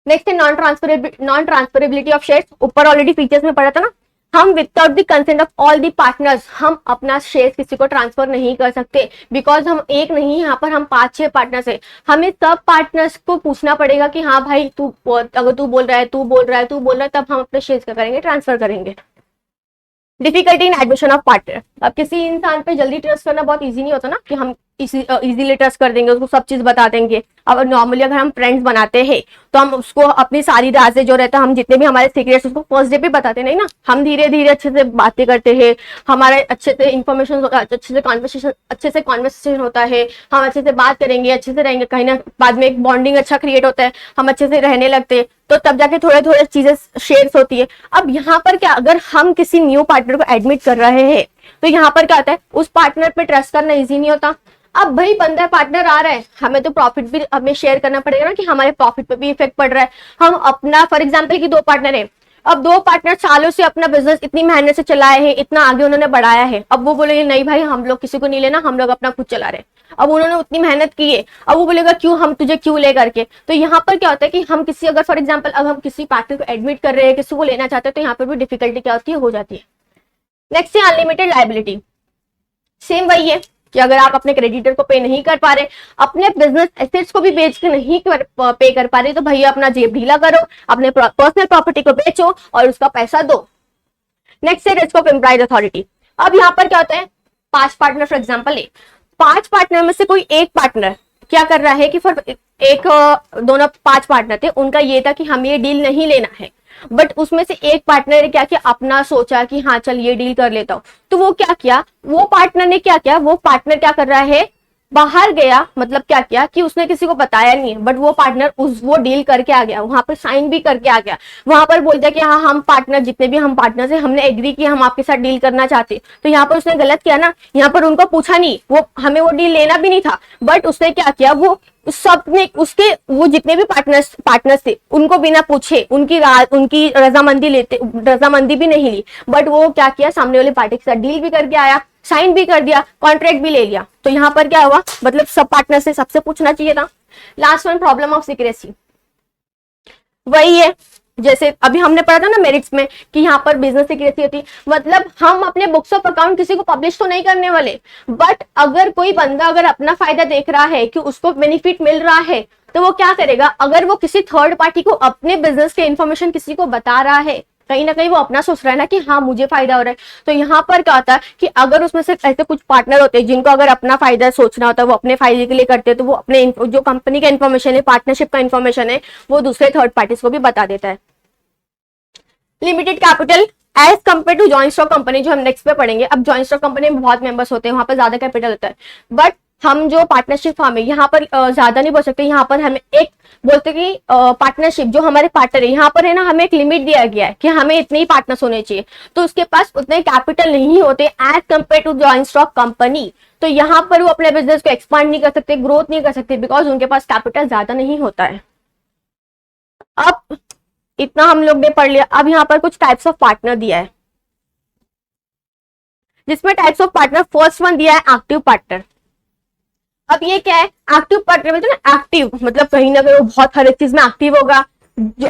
नेक्स्ट है नॉन ट्रांसफरेबिलिटी ऑफ शेयर्स। ऊपर ऑलरेडी फीचर्स में पढ़ा था ना, हम without the consent of all the partners हम अपना शेयर किसी को ट्रांसफर नहीं कर सकते। बिकॉज हम एक नहीं, यहाँ पर हम 5-6 पार्टनर्स है, हमें सब पार्टनर्स को पूछना पड़ेगा कि हाँ भाई अगर तू बोल रहा है तब हम अपने शेयर क्या करेंगे, ट्रांसफर करेंगे। Difficulty in admission of partner. अब किसी इंसान पे जल्दी ट्रस्ट करना बहुत इजी नहीं होता ना कि हम इजीली ट्रस्ट कर देंगे, उसको सब चीज बता देंगे। अब नॉर्मली अगर हम फ्रेंड्स बनाते हैं तो हम उसको अपनी सारी राज़ें जो रहता है, हम जितने भी हमारे सीक्रेट्स उसको फर्स्ट डे पे बताते नहीं ना, हम धीरे धीरे अच्छे से बातें करते हैं, हमारे अच्छे से इंफॉर्मेशन, अच्छे से कॉन्वर्सेशन होता है, हम अच्छे से बात करेंगे, अच्छे से रहेंगे, कहीं ना बाद में एक बॉन्डिंग अच्छा क्रिएट होता है, हम अच्छे से रहने लगते हैं, तो तब जाके थोड़े थोड़े चीजें शेयर होती है। अब यहाँ पर क्या, अगर हम किसी न्यू पार्टनर को एडमिट कर रहे हैं तो यहाँ पर क्या होता है, उस पार्टनर पे ट्रस्ट करना इजी नहीं होता। अब भाई बंदा पार्टनर आ रहा है, हमें तो प्रॉफिट भी हमें शेयर करना पड़ेगा ना कि हमारे प्रॉफिट पे भी इफेक्ट पड़ रहा है। हम अपना फॉर एग्जांपल कि 2 पार्टनर है, अब 2 पार्टनर सालों से अपना बिजनेस इतनी मेहनत से चलाए हैं, इतना आगे उन्होंने बढ़ाया है, अब वो बोलेंगे नहीं भाई हम लोग किसी को नहीं लेना, हम लोग अपना खुद चला रहे। अब उन्होंने उतनी मेहनत की है, अब वो बोलेगा क्यों, हम तुझे क्यों ले करके। तो यहाँ पर क्या होता है कि हम किसी अगर फॉर एग्जाम्पल अब हम किसी पार्टनर को एडमिट कर रहे हैं, किसी को लेना चाहते हैं, तो यहाँ पर भी डिफिकल्टी क्या होती है, हो जाती है। नेक्स्ट है अनलिमिटेड लायबिलिटी। सेम वही है कि अगर आप अपने क्रेडिटर को पे नहीं कर पा रहे, अपने बिजनेस एसेट्स को भी बेच के नहीं पे कर पा रहे, तो भैया अपना जेब ढीला करो, अपने पर्सनल प्रॉपर्टी को बेचो और उसका पैसा दो। नेक्स्ट है रिस्क ऑफ एम्प्लॉयज अथॉरिटी। अब यहाँ पर क्या होता है, 5 पार्टनर फॉर एग्जाम्पल है, 5 पार्टनर में से कोई एक पार्टनर क्या कर रहा है कि दोनों 5 पार्टनर थे, उनका ये था कि हम ये डील नहीं लेना है, बट उसमें से एक पार्टनर ने क्या किया, अपना सोचा कि हाँ चल ये डील कर लेता हूं। तो वो क्या किया, वो पार्टनर ने क्या किया, वो पार्टनर क्या कर रहा है, बाहर गया, मतलब क्या किया कि उसने किसी को बताया नहीं है, बट वो पार्टनर वो डील करके आ गया, वहां पर साइन भी करके आ गया, वहां पर बोल दिया कि हाँ हम पार्टनर, जितने भी हम पार्टनर्स हैं, हमने एग्री किया, हम आपके साथ डील करना चाहते। तो यहाँ पर उसने गलत किया ना, यहाँ पर उनको पूछा नहीं, हमें वो डील लेना भी नहीं था, बट उसने क्या किया, वो सबने वो जितने भी पार्टनर्स थे उनको बिना पूछे उनकी रजामंदी भी नहीं ली, बट वो क्या किया, सामने वाली पार्टी के साथ डील भी करके आया। साइन भी कर दिया, कॉन्ट्रैक्ट भी ले लिया, तो यहाँ पर क्या हुआ, मतलब सब पार्टनर से सबसे पूछना चाहिए था। Last one, problem of secrecy, वही है जैसे अभी हमने पढ़ा था ना मेरिट्स में कि यहाँ पर बिजनेस सीक्रेसी होती है, मतलब हम अपने बुक्स ऑफ अकाउंट किसी को पब्लिश तो नहीं करने वाले, बट अगर कोई बंदा अगर अपना फायदा देख रहा है कि उसको बेनिफिट मिल रहा है, तो वो क्या करेगा, अगर वो किसी थर्ड पार्टी को अपने बिजनेस के इन्फॉर्मेशन किसी को बता रहा है, कहीं ना कहीं वो अपना सोच रहा है ना कि हाँ मुझे फायदा हो रहा है। तो यहाँ पर क्या होता है कि अगर उसमें से ऐसे कुछ पार्टनर होते हैं जिनको अगर अपना फायदा सोचना होता है, वो अपने फायदे के लिए करते हैं, तो वो अपने जो कंपनी का इन्फॉर्मेशन है, पार्टनरशिप का इन्फॉर्मेशन है, वो दूसरे थर्ड पार्टीज को भी बता देता है। Limited capital as compare to joint stock company, जो हम नेक्स्ट पे पढ़ेंगे। अब जॉइंट स्टॉक कंपनी में बहुत मेंबर्स होते हैं, वहां पर ज्यादा कैपिटल होता है, बट हम जो पार्टनरशिप फॉर्म है यहाँ पर ज्यादा नहीं बोल सकते, यहाँ पर हमें एक बोलते कि पार्टनरशिप जो हमारे पार्टनर है, यहाँ पर है ना हमें एक लिमिट दिया गया है कि हमें इतने ही पार्टनर्स होने चाहिए, तो उसके पास उतने कैपिटल नहीं होते as compare to joint stock company, तो यहाँ पर वो अपने बिजनेस को एक्सपांड नहीं कर सकते, ग्रोथ नहीं कर सकते, बिकॉज उनके पास कैपिटल ज्यादा नहीं होता है। अब इतना हम लोग ने पढ़ लिया। अब यहाँ पर कुछ टाइप्स ऑफ पार्टनर दिया है, जिसमें types of partner first one दिया है एक्टिव पार्टनर। अब ये क्या है, एक्टिव पार्टनर में तो ना एक्टिव मतलब कहीं ना कहीं वो बहुत हर एक चीज में एक्टिव होगा,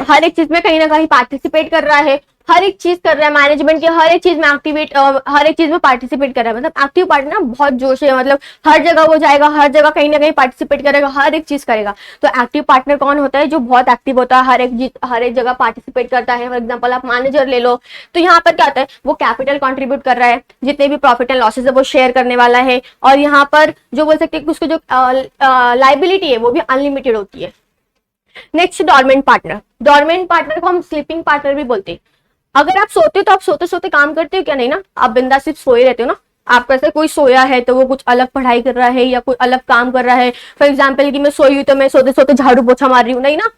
हर एक चीज में कहीं ना कहीं पार्टिसिपेट कर रहा है, हर एक चीज कर रहा है, मैनेजमेंट की हर एक चीज में एक्टिवेट, हर एक चीज में पार्टिसिपेट कर रहा है, मतलब एक्टिव पार्टनर बहुत जोश है, मतलब हर जगह वो जाएगा, हर जगह कहीं ना कहीं पार्टिसिपेट करेगा, हर एक चीज करेगा। तो एक्टिव पार्टनर कौन होता है, जो बहुत एक्टिव होता है, हर एक जगह पार्टिसिपेट करता है। फॉर एग्जाम्पल आप मैनेजर ले लो, तो यहाँ पर क्या होता है, वो कैपिटल कॉन्ट्रीब्यूट कर रहा है, जितने भी प्रॉफिट एंड लॉसेज है वो शेयर करने वाला है, और यहाँ पर जो बोल सकते हैं कि उसको जो लाइबिलिटी है वो भी अनलिमिटेड होती है। Next dormant partner, dormant partner को हम स्लीपिंग पार्टनर भी बोलते हैं। अगर आप सोते हो तो आप सोते सोते काम करते हो क्या, नहीं ना, आप बिंदास सिर्फ सोए रहते हो ना। आपका से कोई सोया है तो वो कुछ अलग पढ़ाई कर रहा है या कोई अलग काम कर रहा है, फॉर एग्जाम्पल कि मैं सोई हूं तो मैं सोते सोते झाड़ू पोछा मार रही हूँ, नहीं ना,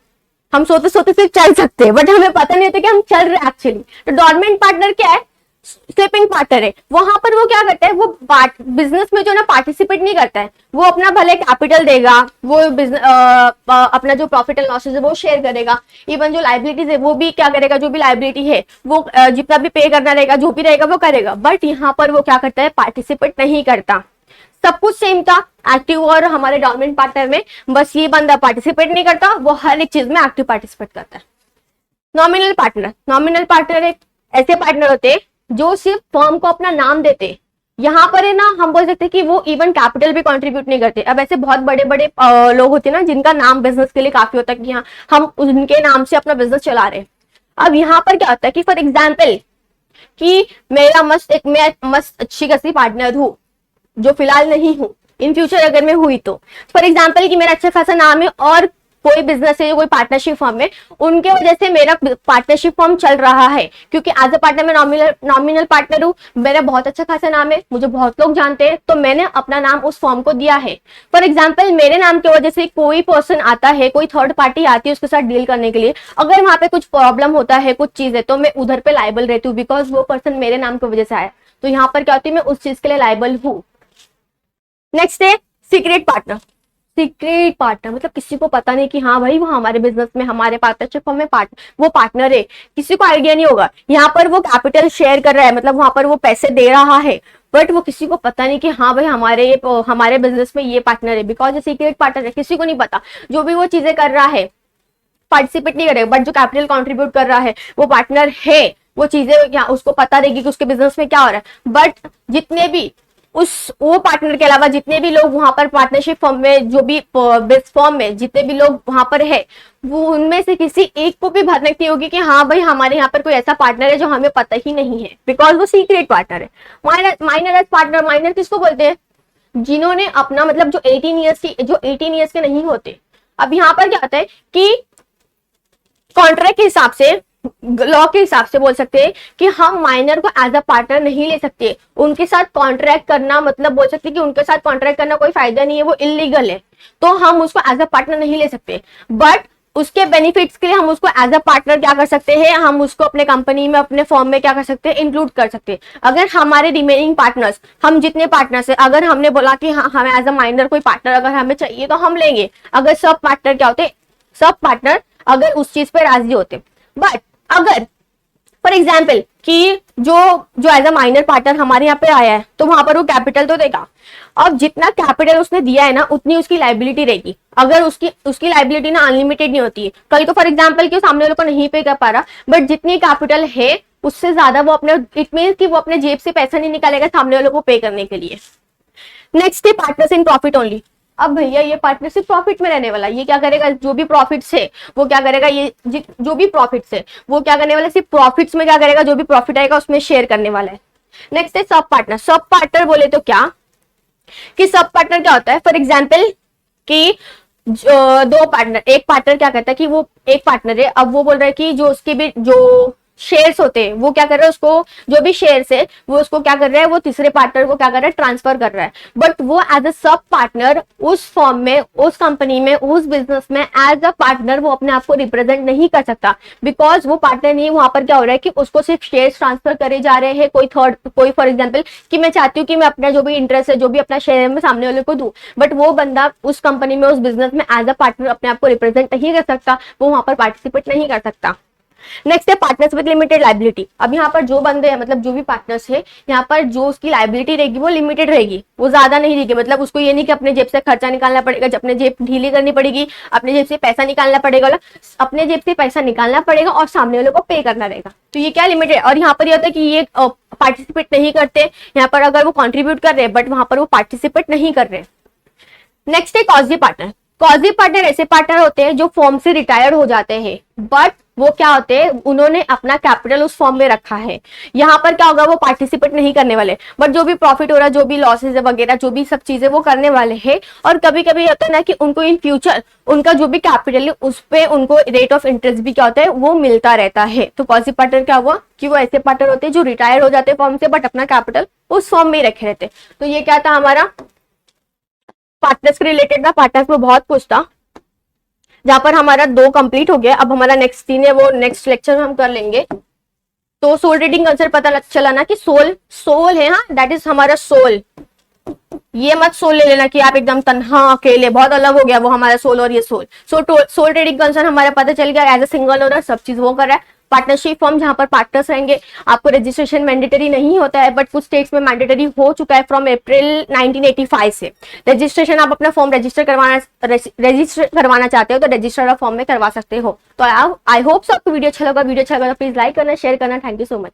हम सोते सोते सिर्फ चल सकते हैं, बट हमें पता नहीं होता कि हम चल रहे एक्चुअली। तो डॉर्मेंट पार्टनर क्या है, स्लीपिंग पार्टनर है, वहां पर वो क्या करता है, वो बिजनेस में जो ना पार्टिसिपेट नहीं करता है, वो अपना भले कैपिटल देगा, वो अपना जो प्रॉफिट एंड लॉसेज है वो शेयर करेगा, इवन जो लाइबिलिटीज है वो भी क्या करेगा, जो भी लाइबिलिटी है वो जितना भी पे करना रहेगा, जो भी रहेगा वो करेगा, बट यहाँ पर वो क्या करता है, पार्टिसिपेट नहीं करता। सब कुछ सेम था एक्टिव और हमारे डॉर्मेंट पार्टनर में, बस ये बंदा पार्टिसिपेट नहीं करता, वो हर एक चीज में एक्टिव पार्टिसिपेट करता है। नॉमिनल पार्टनर, नॉमिनल पार्टनर एक ऐसे पार्टनर होते हैं जो सिर्फ फर्म को अपना नाम देते, यहाँ पर है ना हम बोल सकते हैं कि वो इवन कैपिटल भी कंट्रीब्यूट नहीं करते। अब ऐसे बहुत बड़े बड़े लोग होते हैं ना जिनका नाम बिजनेस के लिए काफी होता है कि हाँ हम उनके नाम से अपना बिजनेस चला रहे हैं। अब यहाँ पर क्या होता है कि फॉर एग्जाम्पल कि मैं मस्त अच्छी खासी पार्टनर हूँ, जो फिलहाल नहीं हूँ, इन फ्यूचर अगर मैं हुई तो, फॉर एग्जाम्पल कि मेरा अच्छा खासा नाम है और कोई बिजनेस है, कोई पार्टनरशिप फर्म है, उनके वजह से मेरा पार्टनरशिप फर्म चल रहा है, क्योंकि एज अ पार्टनर मैं नॉमिनल पार्टनर हूँ, मेरा बहुत अच्छा खासा नाम है, मुझे बहुत लोग जानते हैं, तो मैंने अपना नाम उस फर्म को दिया है। फॉर एग्जाम्पल मेरे नाम की वजह से कोई पर्सन आता है, कोई थर्ड पार्टी आती है उसके साथ डील करने के लिए, अगर वहां पे कुछ प्रॉब्लम होता है, कुछ चीज है, तो मैं उधर पे लाइबल रहती हूँ, बिकॉज वो पर्सन मेरे नाम की वजह से आया, तो यहाँ पर क्या होती है, मैं उस चीज के लिए लाइबल हूँ। नेक्स्ट है सीक्रेट पार्टनर। सीक्रेट पार्टनर मतलब किसी को पता नहीं कि हाँ भाई वो हमारे बिजनेस में, हमारे पार्टनरशिप में वो पार्टनर है, किसी को आइडिया नहीं होगा। यहाँ पर वो कैपिटल शेयर कर रहा है, मतलब वहां पर वो पैसे दे रहा है, बट वो किसी को पता नहीं कि हाँ भाई हमारे बिजनेस में ये पार्टनर है, बिकॉज ये सीक्रेट पार्टनर है, किसी को नहीं पता। जो भी वो चीजें कर रहा है पार्टिसिपेट नहीं करेगा, बट जो कैपिटल कॉन्ट्रीब्यूट कर रहा है वो पार्टनर है, वो चीजें क्या उसको पता रहेगी कि उसके बिजनेस में क्या हो रहा है। बट जितने भी वो पार्टनर के अलावा जितने भी लोग वहां पर पार्टनरशिप फॉर्म में, जो भी फॉर्म में जितने भी लोग वहां पर है, वो उनमें से किसी एक को भी भनक नहीं होगी कि हाँ भाई हमारे यहाँ पर कोई ऐसा पार्टनर है जो हमें पता ही नहीं है, बिकॉज वो सीक्रेट पार्टनर है। माइनर एज पार्टनर, माइनर किसको बोलते हैं, जिन्होंने अपना मतलब जो 18 ईयर्स के नहीं होते। अब यहाँ पर क्या होता है कि कॉन्ट्रैक्ट के हिसाब से, लॉ के हिसाब से बोल सकते हैं कि हम माइनर को एज अ पार्टनर नहीं ले सकते, उनके साथ कॉन्ट्रैक्ट करना मतलब बोल सकते हैं कि उनके साथ कॉन्ट्रैक्ट करना कोई फायदा नहीं है, वो इलीगल है, तो हम उसको एज अ पार्टनर नहीं ले सकते। बट उसके बेनिफिट्स के लिए हम उसको एज अ पार्टनर क्या कर सकते हैं, हम उसको अपने कंपनी में, अपने फॉर्म में क्या कर सकते हैं, इंक्लूड कर सकते हैं। अगर हमारे रिमेनिंग पार्टनर्स, हम जितने पार्टनर्स है, अगर हमने बोला कि हाँ हमें एज अ माइनर कोई पार्टनर अगर हमें चाहिए तो हम लेंगे, अगर सब पार्टनर क्या होते, सब पार्टनर अगर उस चीज पे राजी होते। बट अगर फॉर एग्जाम्पल कि जो जो एज अ माइनर पार्टनर हमारे यहाँ पे आया है, तो वहां पर वो कैपिटल तो देगा। अब जितना कैपिटल उसने दिया है ना, उतनी उसकी लाइबिलिटी रहेगी। अगर उसकी लाइबिलिटी ना अनलिमिटेड नहीं होती है, कल को फॉर एग्जाम्पल कि सामने वाले को नहीं पे कर पा रहा, बट जितनी कैपिटल है उससे ज्यादा वो अपने, इट मीन्स कि वो अपने जेब से पैसा नहीं निकालेगा सामने वालों को पे करने के लिए। नेक्स्ट है पार्टनर्स इन प्रॉफिट ओनली। अब भैया ये पार्टनरशिप प्रॉफिट में रहने वाला, ये क्या करेगा, जो भी प्रॉफिट्स है वो क्या करेगा, ये जो भी प्रॉफिट्स है वो क्या करने वाला, सिर्फ प्रॉफिट्स में क्या करेगा, जो भी प्रॉफिट आएगा उसमें शेयर करने वाला है। नेक्स्ट है सब पार्टनर। सब पार्टनर बोले तो क्या, कि सब पार्टनर क्या होता है, फॉर एग्जाम्पल कि दो पार्टनर, एक पार्टनर क्या करता है कि वो एक पार्टनर है, अब वो बोल रहा है कि जो उसके भी जो शेयर्स होते हैं वो क्या कर रहा है, उसको जो भी शेयर्स है वो उसको क्या कर रहा है, वो तीसरे पार्टनर को क्या कर रहा है, ट्रांसफर कर रहा है। बट वो एज अ सब पार्टनर उस फॉर्म में, उस कंपनी में, उस बिजनेस में एज अ पार्टनर वो अपने आप को रिप्रेजेंट नहीं कर सकता, बिकॉज वो पार्टनर नहीं। वहां पर क्या हो रहा है कि उसको सिर्फ शेयर्स ट्रांसफर करे जा रहे हैं, कोई थर्ड, कोई फॉर एग्जाम्पल कि मैं चाहती हूँ कि मैं अपना जो भी इंटरेस्ट है, जो भी अपना शेयर है, मैं सामने वाले को दूं, बट वो बंदा उस कंपनी में, उस बिजनेस में एज अ पार्टनर अपने आप को रिप्रेजेंट नहीं कर सकता, वो वहां पर पार्टिसिपेट नहीं कर सकता। नेक्स्ट है पार्टनर्स विद लिमिटेड लाइबिलिटी। अब यहाँ पर जो बंदे हैं, मतलब जो भी पार्टनर्स है, यहाँ पर जो उसकी लाइबिलिटी रहेगी वो लिमिटेड रहेगी, वो ज्यादा नहीं रहेगी। मतलब उसको ये नहीं कि अपने जेब से खर्चा निकालना पड़ेगा, जब अपने जेब ढीली करनी पड़ेगी, अपने जेब से पैसा निकालना पड़ेगा, अपने जेब से पैसा निकालना पड़ेगा और सामने वालों को पे करना रहेगा। तो ये क्या लिमिटेड। और यहाँ पर ये होता है कि ये पार्टिसिपेट नहीं करते, यहाँ पर अगर वो कॉन्ट्रीब्यूट कर रहे हैं बट वहां पर वो पार्टिसिपेट नहीं कर रहे। नेक्स्ट है कॉजी पार्टनर। कॉजी पार्टनर ऐसे पार्टनर होते हैं जो फॉर्म से रिटायर्ड हो जाते हैं, बट वो क्या होते हैं, उन्होंने अपना कैपिटल उस फॉर्म में रखा है। यहाँ पर क्या होगा, वो पार्टिसिपेट नहीं करने वाले, बट जो भी प्रॉफिट हो रहा है, जो भी लॉसेज वगैरह, जो भी सब चीजें वो करने वाले हैं। और कभी कभी होता है ना कि उनको इन फ्यूचर उनका जो भी कैपिटल है उस पर उनको रेट ऑफ इंटरेस्ट भी क्या होता है, वो मिलता रहता है। तो कॉजी पार्टनर क्या हुआ कि वो ऐसे पार्टनर होते हैं जो रिटायर हो जाते हैं फॉर्म से, बट अपना कैपिटल उस फॉर्म में ही रखे रहते। तो ये क्या था हमारा पार्टनर्स के रिलेटेड था। पार्टनर्स में बहुत कुछ था, जहां पर हमारा 2 कंप्लीट हो गया। अब हमारा नेक्स्ट 3 है, वो नेक्स्ट लेक्चर में हम कर लेंगे। तो सोल रीडिंग कंसेप्ट पता चला ना कि सोल है, हाँ, दैट इज हमारा सोल। ये मत सोल ले लेना कि आप एकदम तन्हा अकेले, बहुत अलग हो गया वो हमारा सोल और ये सोल। सोल रीडिंग कंसेप्ट हमारा पता चल गया, एज ए सिंगल ओनर सब चीज वो कर रहा है। पार्टनरशिप फॉर्म जहां पर पार्टनर्स रहेंगे, आपको रजिस्ट्रेशन मैंडेटरी नहीं होता है, बट कुछ स्टेट्स में मैंडेटरी हो चुका है फ्रॉम अप्रैल 1985 से। रजिस्ट्रेशन आप अपना फॉर्म रजिस्टर करवाना चाहते हो तो रजिस्टर फॉर्म में करवा सकते हो। तो आई होप आपको वीडियो अच्छा लगा। वीडियो अच्छा लगा तो प्लीज लाइक करना, शेयर करना। Thank you so much.